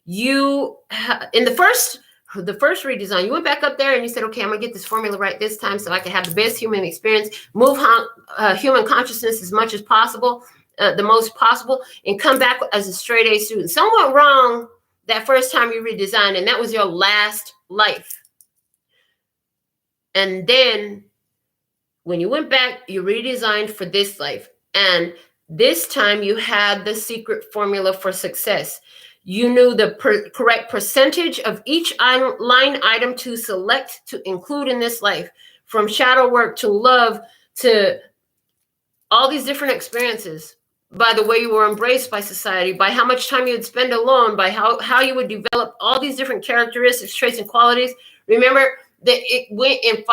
in the first redesign, you went back up there and you said, okay, I'm gonna get this formula right this time so I can have the best human experience, move human consciousness as much as possible, the most possible, and come back as a straight A student. Something went wrong that first time you redesigned, and that was your last life. And then when you went back, you redesigned for this life. And this time you had the secret formula for success. You knew the correct percentage of each line item to select to include in this life, from shadow work to love to all these different experiences, by the way you were embraced by society, by how much time you would spend alone, by how you would develop all these different characteristics, traits, and qualities. Remember that it went in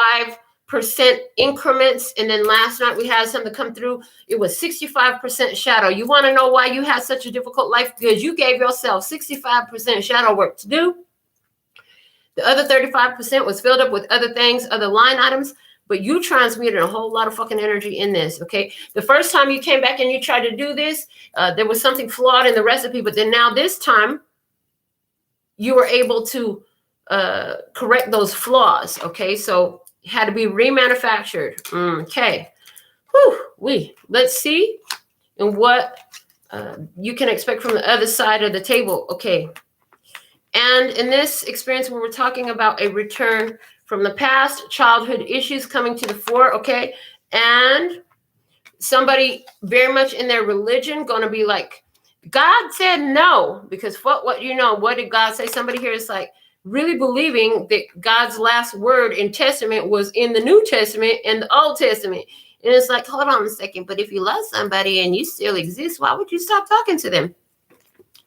5% increments. And then last night we had something come through. It was 65% shadow. You want to know why you had such a difficult life? Because you gave yourself 65% shadow work to do. The other 35% was filled up with other things, other line items, but you transmuted a whole lot of fucking energy in this, okay? The first time you came back and you tried to do this, there was something flawed in the recipe, but then now this time you were able to correct those flaws, okay? So it had to be remanufactured. Okay. Let's see and what you can expect from the other side of the table. Okay. And in this experience where we're talking about a return from the past, childhood issues coming to the fore, okay? And somebody very much in their religion going to be like, God said no, because what did God say? Somebody here is like, really believing that God's last word in Testament was in the New Testament and the Old Testament. And it's like, hold on a second, but if you love somebody and you still exist, why would you stop talking to them?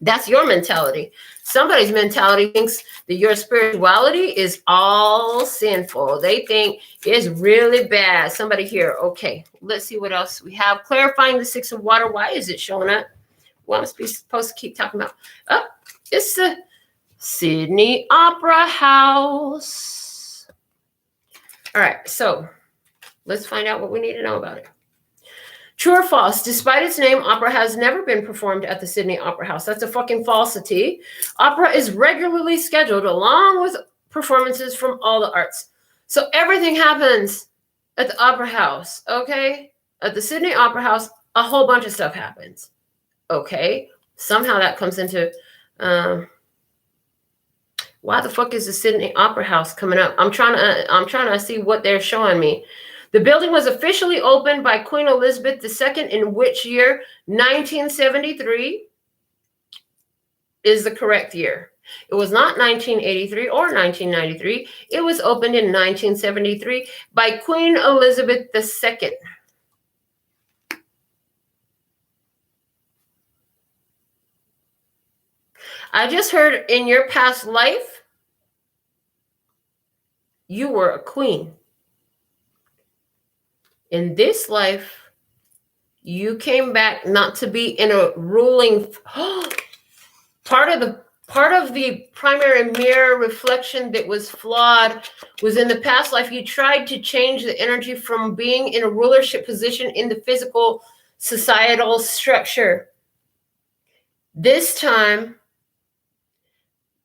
That's your mentality. Somebody's mentality thinks that your spirituality is all sinful. They think it's really bad. Somebody here. Okay, let's see what else we have. Clarifying the 6 of water. Why is it showing up? What am I supposed to keep talking about? Oh, it's the Sydney Opera House. All right, so let's find out what we need to know about it. True or false? Despite its name, opera has never been performed at the Sydney Opera House. That's a fucking falsity. Opera is regularly scheduled along with performances from all the arts. So everything happens at the Opera House, okay? At the Sydney Opera House, a whole bunch of stuff happens, okay? Somehow that comes into... why the fuck is the Sydney Opera House coming up? I'm trying to see what they're showing me. The building was officially opened by Queen Elizabeth II in which year? 1973 is the correct year. It was not 1983 or 1993. It was opened in 1973 by Queen Elizabeth II. I just heard in your past life, you were a queen. In this life, you came back not to be in a ruling... Part of the primary mirror reflection that was flawed was in the past life, you tried to change the energy from being in a rulership position in the physical societal structure. This time,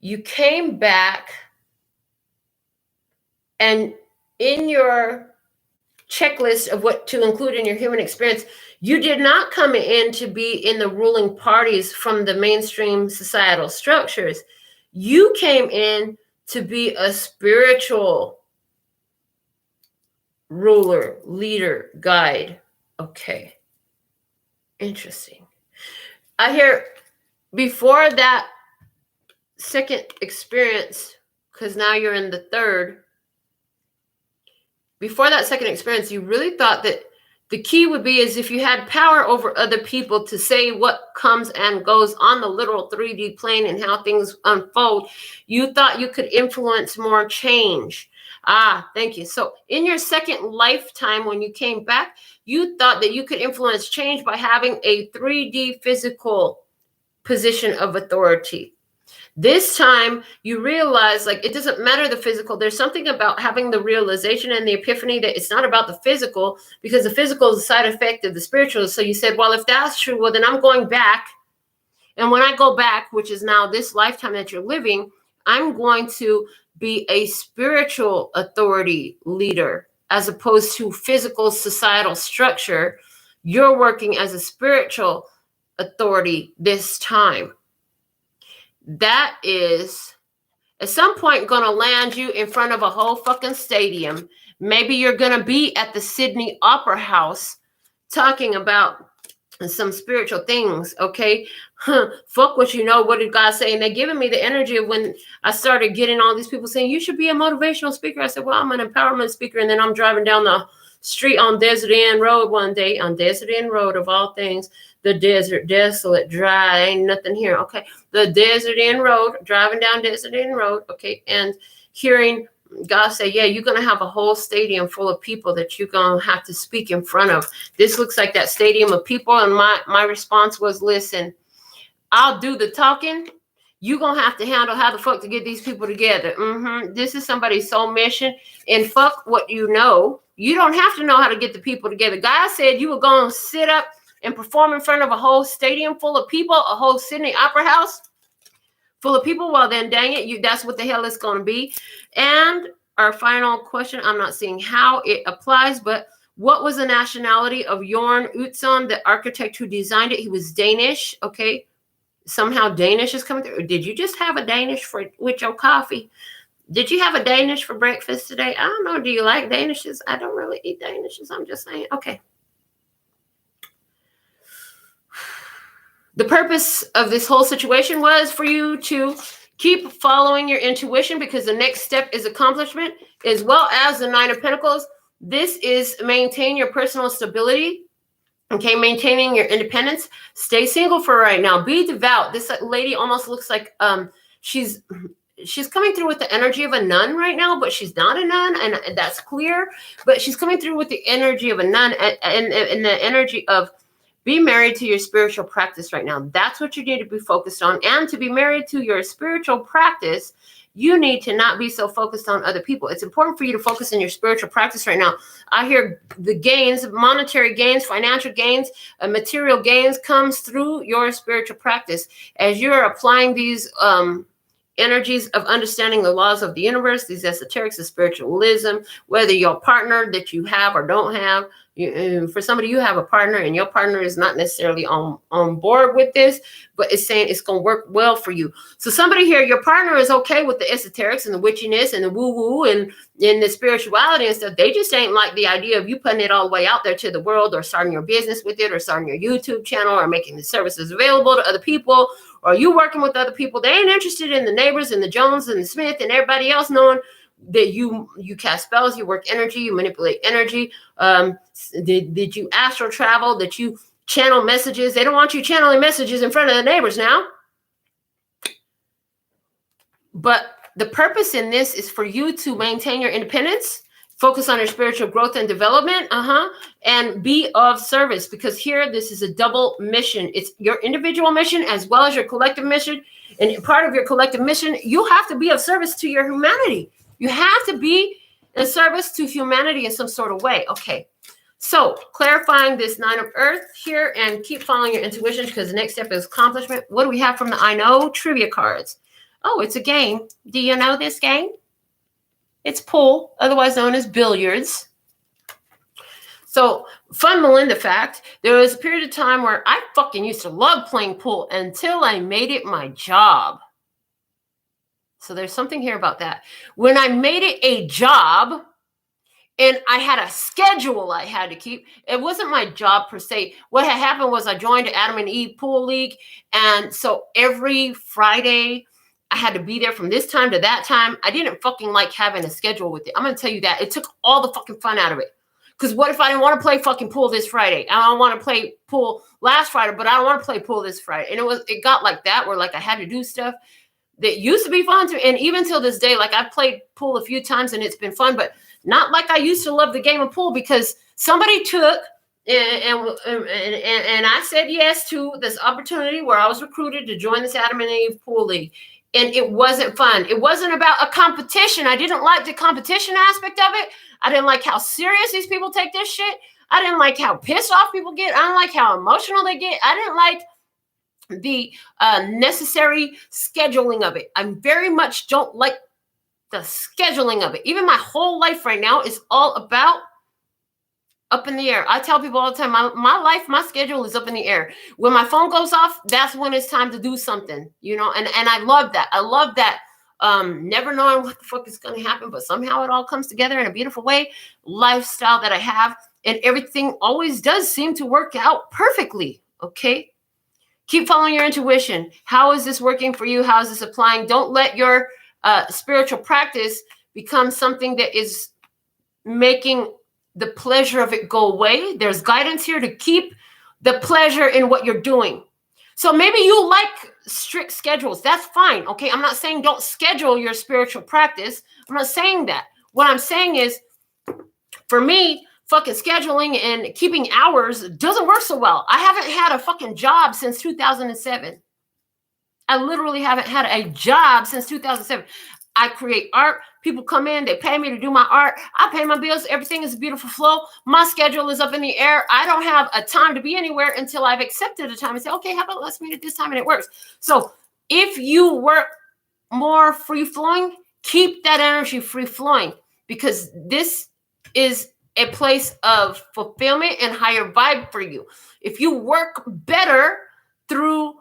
you came back and in your checklist of what to include in your human experience, you did not come in to be in the ruling parties from the mainstream societal structures. You came in to be a spiritual ruler, leader, guide. Okay. Interesting. I hear before that second experience, because now you're in the third, before that second experience, you really thought that the key would be is if you had power over other people to say what comes and goes on the literal 3D plane and how things unfold, you thought you could influence more change. Thank you. So in your second lifetime, when you came back, you thought that you could influence change by having a 3D physical position of authority. This time you realize, like, it doesn't matter the physical. There's something about having the realization and the epiphany that it's not about the physical, because the physical is a side effect of the spiritual. So you said, well, if that's true, well, then I'm going back. And when I go back, which is now this lifetime that you're living, I'm going to be a spiritual authority leader as opposed to physical societal structure. You're working as a spiritual authority this time. That is at some point going to land you in front of a whole fucking stadium. Maybe you're going to be at the Sydney Opera House talking about some spiritual things, okay? Fuck what you know. What did God say? And they're giving me the energy of when I started getting all these people saying, you should be a motivational speaker. I said, well, I'm an empowerment speaker. And then I'm driving down the street on Desert Inn Road one day, on Desert Inn Road of all things, the desert, desolate, dry, ain't nothing here, okay? The Desert Inn Road, driving down Desert Inn Road, okay? And hearing God say, yeah, you're going to have a whole stadium full of people that you're going to have to speak in front of. This looks like that stadium of people. And my response was, listen, I'll do the talking. You're going to have to handle how the fuck to get these people together. This is somebody's soul mission. And fuck what you know. You don't have to know how to get the people together. God said you were going to sit up and perform in front of a whole stadium full of people, a whole Sydney Opera House full of people. Well, then, dang it, that's what the hell it's going to be. And our final question, I'm not seeing how it applies, but what was the nationality of Jorn Utzon, the architect who designed it? He was Danish, okay? Somehow Danish is coming through. Did you just have a Danish with your coffee? Did you have a Danish for breakfast today? I don't know. Do you like Danishes? I don't really eat Danishes. I'm just saying. Okay. The purpose of this whole situation was for you to keep following your intuition, because the next step is accomplishment, as well as the Nine of Pentacles. This is maintain your personal stability, okay? Maintaining your independence. Stay single for right now. Be devout. This lady almost looks like she's coming through with the energy of a nun right now, but she's not a nun, and that's clear. But she's coming through with the energy of a nun and the energy of be married to your spiritual practice right now. That's what you need to be focused on. And to be married to your spiritual practice, you need to not be so focused on other people. It's important for you to focus on your spiritual practice right now. I hear the gains, monetary gains, financial gains, material gains comes through your spiritual practice. As you're applying these energies of understanding the laws of the universe, these esoterics of spiritualism, whether your partner that you have or don't have, for somebody, you have a partner and your partner is not necessarily on board with this, but it's saying it's going to work well for you. So somebody here, your partner is okay with the esoterics and the witchiness and the woo-woo and the spirituality and stuff. They just ain't like the idea of you putting it all the way out there to the world, or starting your business with it, or starting your YouTube channel, or making the services available to other people, or you working with other people. They ain't interested in the neighbors and the Jones and the Smith and everybody else knowing that you cast spells, you work energy, you manipulate energy. Did you astral travel? That you channel messages? They don't want you channeling messages in front of the neighbors now. But the purpose in this is for you to maintain your independence, focus on your spiritual growth and development, and be of service. Because here, this is a double mission. It's your individual mission as well as your collective mission. And part of your collective mission, you have to be of service to your humanity. You have to be in service to humanity in some sort of way. Okay, so clarifying this Nine of Earth here, and keep following your intuition, because the next step is accomplishment. What do we have from the I Know trivia cards? Oh, it's a game. Do you know this game? It's pool, otherwise known as billiards. So, fun Melinda fact, there was a period of time where I fucking used to love playing pool until I made it my job. So there's something here about that. When I made it a job and I had a schedule I had to keep, it wasn't my job per se. What had happened was I joined the Adam and Eve Pool League. And so every Friday I had to be there from this time to that time. I didn't fucking like having a schedule with it. I'm going to tell you that. It took all the fucking fun out of it. Because what if I didn't want to play fucking pool this Friday? I don't want to play pool last Friday, but I don't want to play pool this Friday. And it got like that, where like I had to do stuff that used to be fun to me. And even till this day, like I've played pool a few times and it's been fun, but not like I used to love the game of pool, because somebody took and I said yes to this opportunity where I was recruited to join this Adam and Eve pool league. And it wasn't fun. It wasn't about a competition. I didn't like the competition aspect of it. I didn't like how serious these people take this shit. I didn't like how pissed off people get. I didn't like how emotional they get. I didn't like the necessary scheduling of it. I very much don't like the scheduling of it. Even my whole life right now is all about up in the air. I tell people all the time, my life, my schedule is up in the air. When my phone goes off, that's when it's time to do something, you know, and I love that. I love that. Never knowing what the fuck is going to happen, but somehow it all comes together in a beautiful way. Lifestyle that I have, and everything always does seem to work out perfectly. Okay. Keep following your intuition. How is this working for you? How is this applying? Don't let your spiritual practice become something that is making the pleasure of it go away. There's guidance here to keep the pleasure in what you're doing. So maybe you like strict schedules. That's fine. Okay. I'm not saying don't schedule your spiritual practice. I'm not saying that. What I'm saying is, for me, fucking scheduling and keeping hours doesn't work so well. I haven't had a fucking job since 2007. I literally haven't had a job since 2007. I create art. People come in, they pay me to do my art. I pay my bills. Everything is a beautiful flow. My schedule is up in the air. I don't have a time to be anywhere until I've accepted a time and say, okay, how about let's meet at this time? And it works. So if you work more free flowing, keep that energy free flowing, because this is a place of fulfillment and higher vibe for you. If you work better through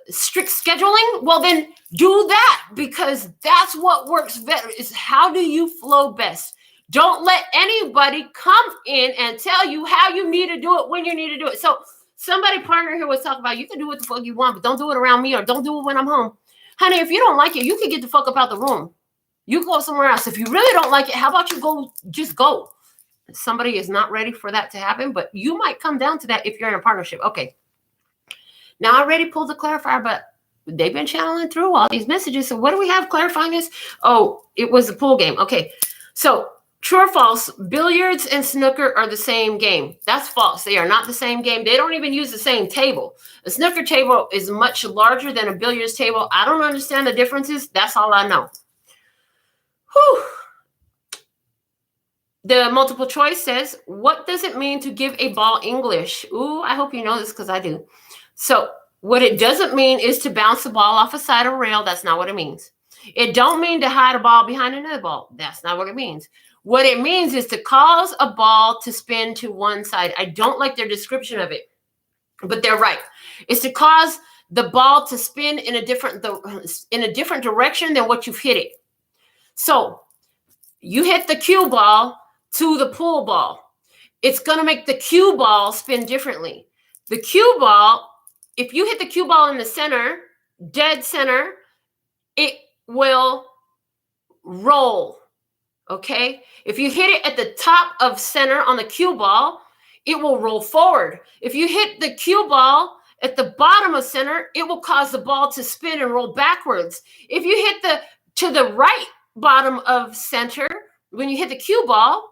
strict scheduling, well then do that, because that's what works better. Is how do you flow best? Don't let anybody come in and tell you how you need to do it when you need to do it. So somebody partner here was talking about, you can do what the fuck you want, but don't do it around me, or don't do it when I'm home. Honey, if you don't like it, you can get the fuck up out the room. You go somewhere else. If you really don't like it, how about you go, just go. Somebody is not ready for that to happen, but you might come down to that if you're in a partnership. Okay. Now I already pulled the clarifier, but they've been channeling through all these messages. So what do we have clarifying this? Oh, it was a pool game. Okay. So true or false, billiards and snooker are the same game. That's false. They are not the same game. They don't even use the same table. A snooker table is much larger than a billiards table. I don't understand the differences. That's all I know. Whew. The multiple choice says, what does it mean to give a ball English? Ooh, I hope you know this, because I do. So what it doesn't mean is to bounce the ball off a side or rail. That's not what it means. It don't mean to hide a ball behind another ball. That's not what it means. What it means is to cause a ball to spin to one side. I don't like their description of it, but they're right. It's to cause the ball to spin in a different direction than what you've hit it. So you hit the cue ball to the pool ball. It's going to make the cue ball spin differently. The cue ball, if you hit the cue ball in the center, dead center, it will roll, okay? If you hit it at the top of center on the cue ball, it will roll forward. If you hit the cue ball at the bottom of center, it will cause the ball to spin and roll backwards. If you hit to the right bottom of center, when you hit the cue ball,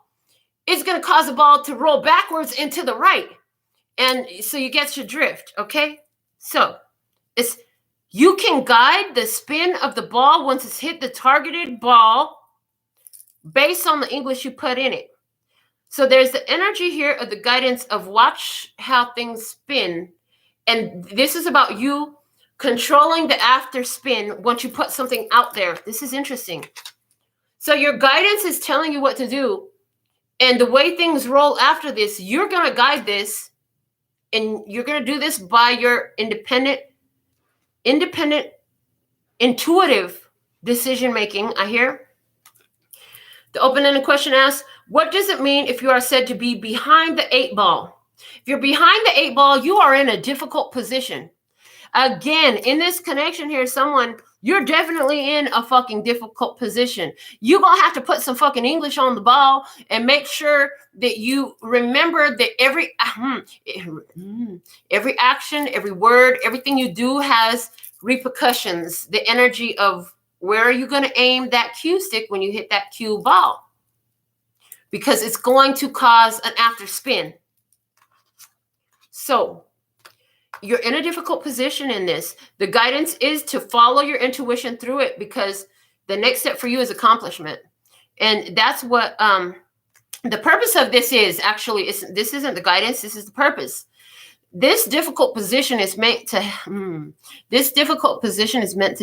it's going to cause the ball to roll backwards and to the right. And so you get your drift, okay? So you can guide the spin of the ball once it's hit the targeted ball based on the English you put in it. So there's the energy here of the guidance of watch how things spin. And this is about you controlling the after spin once you put something out there. This is interesting. So your guidance is telling you what to do. And the way things roll after this, you're going to guide this. And you're going to do this by your independent, intuitive decision-making. I hear. The open-ended question asks, what does it mean if you are said to be behind the 8 ball? If you're behind the 8 ball, you are in a difficult position. Again, in this connection here, someone You're definitely in a fucking difficult position. You're going to have to put some fucking English on the ball and make sure that you remember that every action, every word, everything you do has repercussions. The energy of where are you going to aim that cue stick when you hit that cue ball? Because it's going to cause an after spin. So you're in a difficult position in this. The guidance is to follow your intuition through it, because the next step for you is accomplishment. And that's what the purpose of this is. Actually, this isn't the guidance. This is the purpose. This difficult position is meant to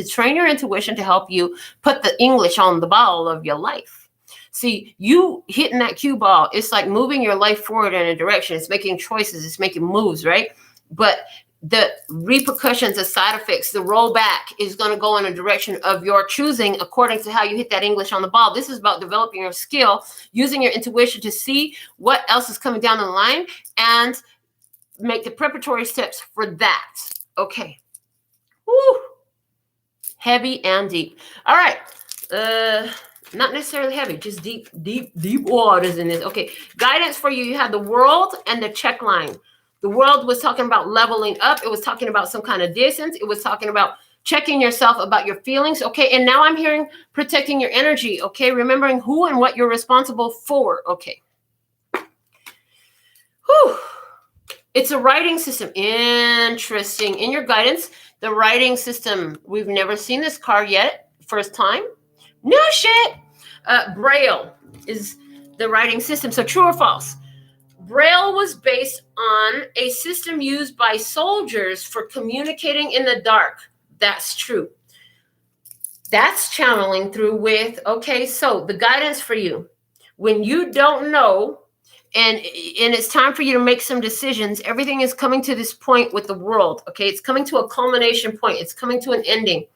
train your intuition to help you put the English on the ball of your life. See, you hitting that cue ball, it's like moving your life forward in a direction. It's making choices. It's making moves, right? But the repercussions, the side effects, the rollback is going to go in a direction of your choosing according to how you hit that English on the ball. This is about developing your skill, using your intuition to see what else is coming down the line and make the preparatory steps for that. Okay. Woo. Heavy and deep. All right. Not necessarily heavy, just deep waters in this. Okay. Guidance for you. You have the World and the check line. The World was talking about leveling up. It was talking about some kind of distance. It was talking about checking yourself about your feelings. Okay. And now I'm hearing protecting your energy. Okay. Remembering who and what you're responsible for. Okay. Whew. It's a writing system. Interesting. In your guidance, the writing system. We've never seen this card yet. First time. No shit. Braille is the writing system. So true or false? Braille was based on a system used by soldiers for communicating in the dark. That's true. That's channeling through with, okay, so the guidance for you. When you don't know, and it's time for you to make some decisions, everything is coming to this point with the World, okay? It's coming to a culmination point. It's coming to an ending.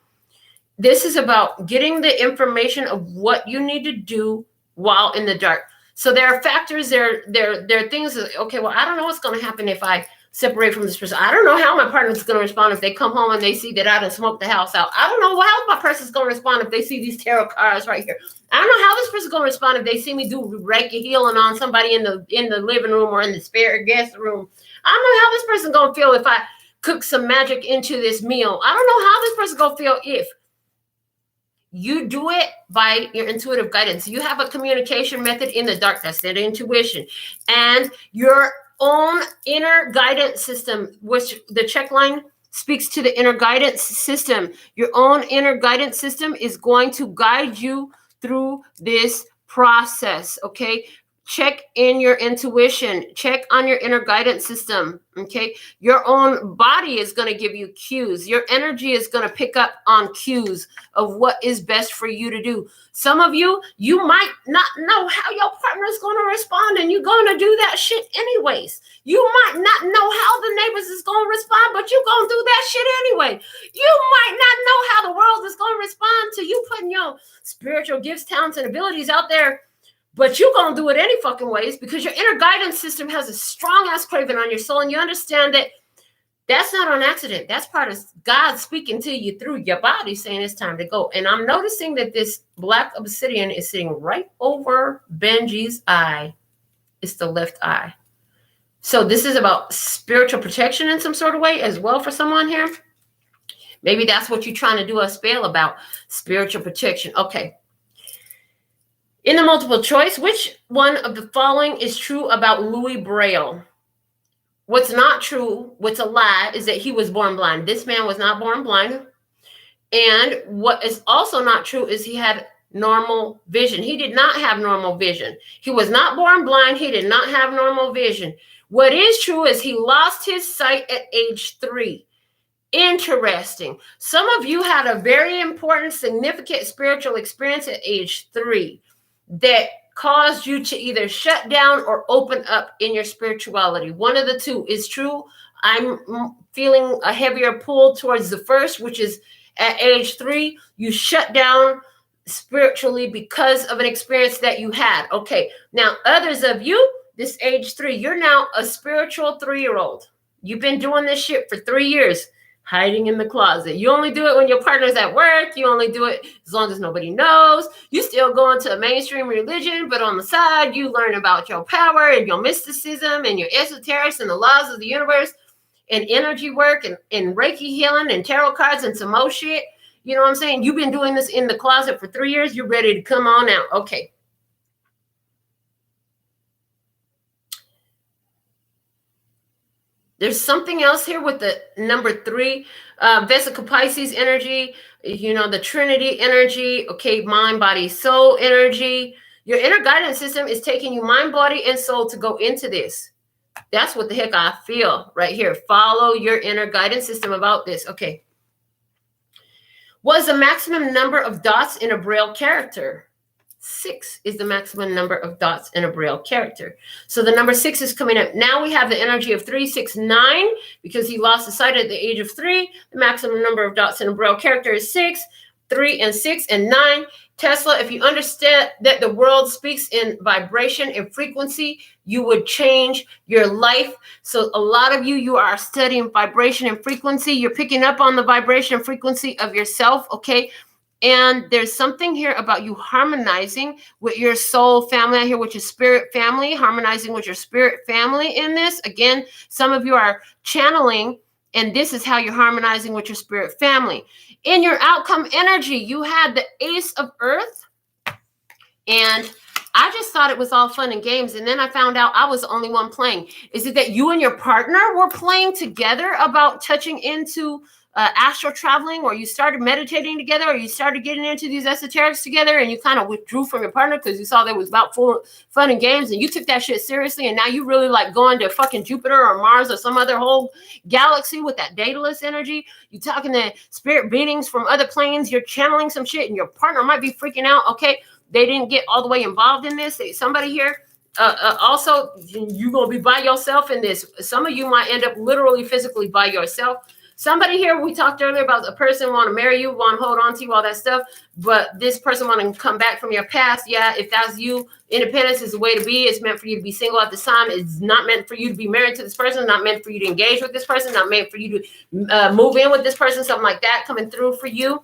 This is about getting the information of what you need to do while in the dark. So there are factors, there are things that, okay, well, I don't know what's going to happen if I separate from this person. I don't know how my partner's going to respond if they come home and they see that I done smoked the house out. I don't know how my person's going to respond if they see these tarot cards right here. I don't know how this person's going to respond if they see me do Reiki healing on somebody in the living room or in the spirit guest room. I don't know how this person's going to feel if I cook some magic into this meal. I don't know how this person's going to feel if. You do it by your intuitive guidance. You have a communication method in the dark. That's that intuition. And your own inner guidance system, which the check line speaks to the inner guidance system. Your own inner guidance system is going to guide you through this process, okay? Check in your intuition. Check on your inner guidance system, okay? Your own body is going to give you cues. Your energy is going to pick up on cues of what is best for you to do. Some of you, you might not know how your partner is going to respond, and you're going to do that shit anyways. You might not know how the neighbors is going to respond, but you're going to do that shit anyway. You might not know how the world is going to respond to you putting your spiritual gifts, talents, and abilities out there. But you're going to do it any fucking ways because your inner guidance system has a strong ass craving on your soul. And you understand that that's not on accident. That's part of God speaking to you through your body saying it's time to go. And I'm noticing that this black obsidian is sitting right over Benji's eye. It's the left eye. So this is about spiritual protection in some sort of way as well for someone here. Maybe that's what you're trying to do a spell about, spiritual protection. Okay. In the multiple choice, which one of the following is true about Louis Braille? What's not true, what's a lie, is that he was born blind. This man was not born blind. And what is also not true is he had normal vision. He did not have normal vision. He was not born blind. He did not have normal vision. What is true is he lost his sight at age 3. Interesting. Some of you had a very important, significant spiritual experience at age 3. That caused you to either shut down or open up in your spirituality. One of the two is true. I'm feeling a heavier pull towards the first, which is at age 3, you shut down spiritually because of an experience that you had. Okay. Now, others of you, this age 3, you're now a spiritual 3-year-old. You've been doing this shit for 3 years. hiding in the closet. You only do it when your partner's at work. You only do it as long as nobody knows. You still go into a mainstream religion, but on the side, you learn about your power and your mysticism and your esoterics and the laws of the universe and energy work and Reiki healing and tarot cards and some more shit. You know what I'm saying? You've been doing this in the closet for 3 years. You're ready to come on out. Okay. There's something else here with the number 3, Vesica Pisces energy, you know, the Trinity energy, okay, mind, body, soul energy. Your inner guidance system is taking you mind, body, and soul to go into this. That's what the heck I feel right here. Follow your inner guidance system about this. Okay. What is the maximum number of dots in a Braille character? 6 is the maximum number of dots in a Braille character. So the number 6 is coming up. Now we have the energy of 3, 6, 9, because he lost his sight at the age of 3. The maximum number of dots in a Braille character is 6, 3, and 6, and 9. Tesla, if you understand that the world speaks in vibration and frequency, you would change your life. So a lot of you are studying vibration and frequency. You're picking up on the vibration and frequency of yourself, okay? And there's something here about you harmonizing with your soul family out here, with your spirit family, harmonizing with your spirit family in this. Again, some of you are channeling, and this is how you're harmonizing with your spirit family. In your outcome energy, you had the Ace of Earth, and I just thought it was all fun and games, and then I found out I was the only one playing. Is it that you and your partner were playing together about touching into astral traveling, or you started meditating together, or you started getting into these esoterics together, and you kind of withdrew from your partner because you saw that it was about full fun and games, and you took that shit seriously, and now you really like going to fucking Jupiter or Mars or some other whole galaxy with that Daedalus energy. You talking to spirit beings from other planes, you're channeling some shit, and your partner might be freaking out. Okay, they didn't get all the way involved in this. Somebody here also, you're going to be by yourself in this. Some of you might end up literally physically by yourself. Somebody here, we talked earlier about a person want to marry you, want to hold on to you, all that stuff, but this person want to come back from your past. Yeah, if that's you, independence is the way to be. It's meant for you to be single at this time. It's not meant for you to be married to this person, not meant for you to engage with this person, not meant for you to move in with this person, something like that coming through for you.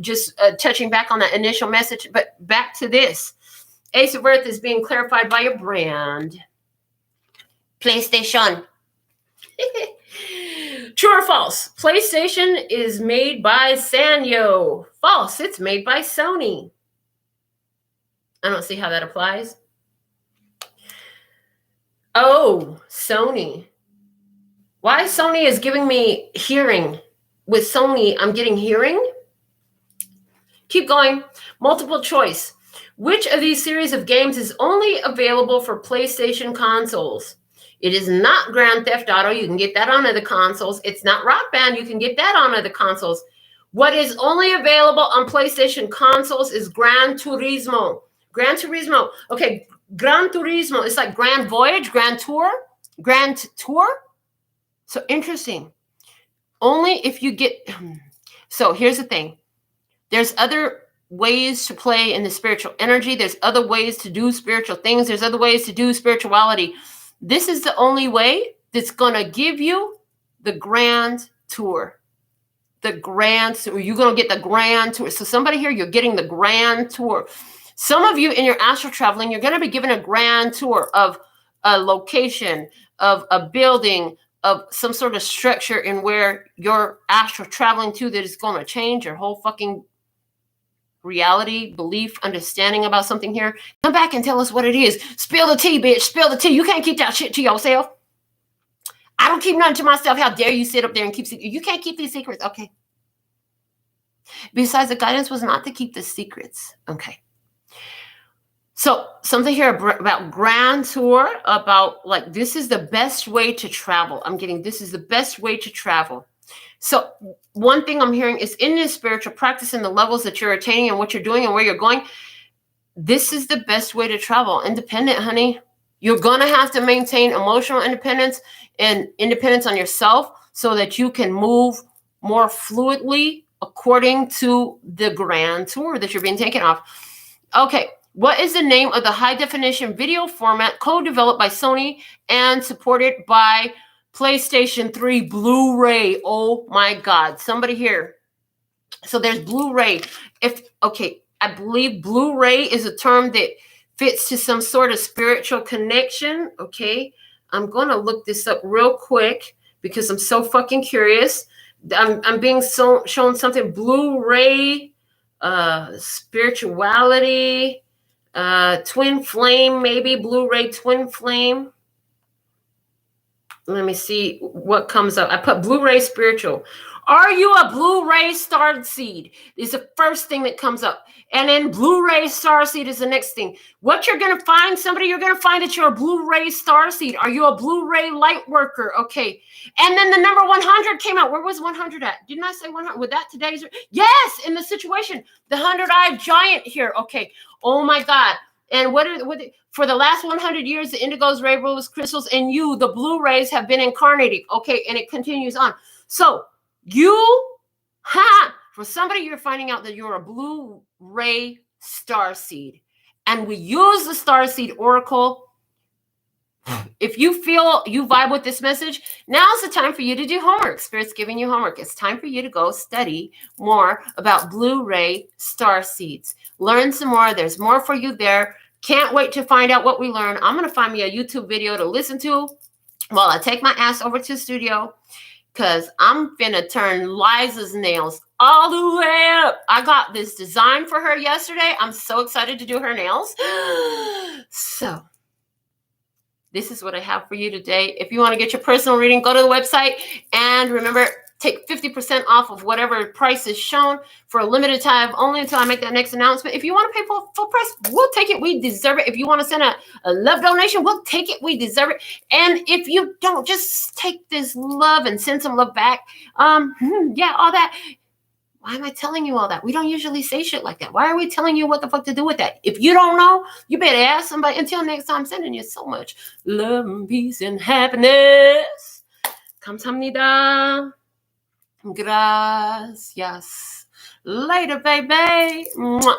Just touching back on that initial message, but back to this. Ace of Earth is being clarified by your brand. PlayStation. True or false? PlayStation is made by Sanyo. False. It's made by Sony. I don't see how that applies. Oh, Sony. Why Sony is giving me hearing? With Sony, I'm getting hearing? Keep going. Multiple choice. Which of these series of games is only available for PlayStation consoles? It is not Grand Theft Auto. You can get that on other consoles. It's not Rock Band. You can get that on other consoles. What is only available on PlayStation consoles is Gran Turismo. Gran Turismo. Okay, Gran Turismo. It's like Grand Voyage, Grand Tour. Grand Tour. So interesting. Only if you get... So here's the thing. There's other ways to play in the spiritual energy. There's other ways to do spiritual things. There's other ways to do spirituality. This is the only way that's going to give you the grand tour. The grand tour. You're going to get the grand tour. So somebody here, you're getting the grand tour. Some of you in your astral traveling, you're going to be given a grand tour of a location, of a building, of some sort of structure in where you're astral traveling to that is going to change your whole fucking reality, belief, understanding about something here. Come back and tell us what it is. Spill the tea, bitch. Spill the tea. You can't keep that shit to yourself. I don't keep nothing to myself. How dare you sit up there and keep secrets? You can't keep these secrets. Okay. Besides, the guidance was not to keep the secrets. Okay. So something here about grand tour, about like, this is the best way to travel. I'm getting, this is the best way to travel. So one thing I'm hearing is in this spiritual practice and the levels that you're attaining and what you're doing and where you're going, this is the best way to travel. Independent, honey. You're going to have to maintain emotional independence and independence on yourself so that you can move more fluidly according to the grand tour that you're being taken off. Okay. What is the name of the high definition video format co-developed by Sony and supported by PlayStation 3 Blu-ray. Oh my God. Somebody here. So there's Blu-ray. I believe Blu-ray is a term that fits to some sort of spiritual connection. Okay. I'm going to look this up real quick because I'm so fucking curious. I'm being shown something. Blu-ray, spirituality, twin flame, maybe Blu-ray twin flame. Let me see what comes up. I put Blu-ray spiritual. Are you a Blu-ray starseed? Is the first thing that comes up. And then Blu-ray starseed is the next thing. What you're going to find, you're going to find that you're a Blu-ray starseed. Are you a Blu-ray light worker? Okay. And then the number 100 came out. Where was 100 at? Didn't I say 100? With that today's? Yes, in the situation. The 100-eyed giant here. Okay. Oh my God. And for the last 100 years, the indigos, rainbows, crystals, and you, the Blu-rays, have been incarnating. Okay. And it continues on. So for somebody, you're finding out that you're a Blu-ray starseed. And we use the Starseed Oracle. If you feel you vibe with this message, now's the time for you to do homework. Spirit's giving you homework. It's time for you to go study more about Blu-ray starseeds. Learn some more. There's more for you there. Can't wait to find out what we learn. I'm going to find me a YouTube video to listen to while I take my ass over to the studio, because I'm finna turn Liza's nails all the way up. I got this design for her yesterday. I'm so excited to do her nails. So this is what I have for you today. If you want to get your personal reading, go to the website. And remember, take 50% off of whatever price is shown for a limited time only until I make that next announcement. If you want to pay full price, we'll take it. We deserve it. If you want to send a love donation, we'll take it. We deserve it. And if you don't, just take this love and send some love back. Yeah, all that. Why am I telling you all that? We don't usually say shit like that. Why are we telling you what the fuck to do with that? If you don't know, you better ask somebody. Until next time, sending you so much love and peace and happiness. 감사합니다. Gracias. Later, baby. Mwah.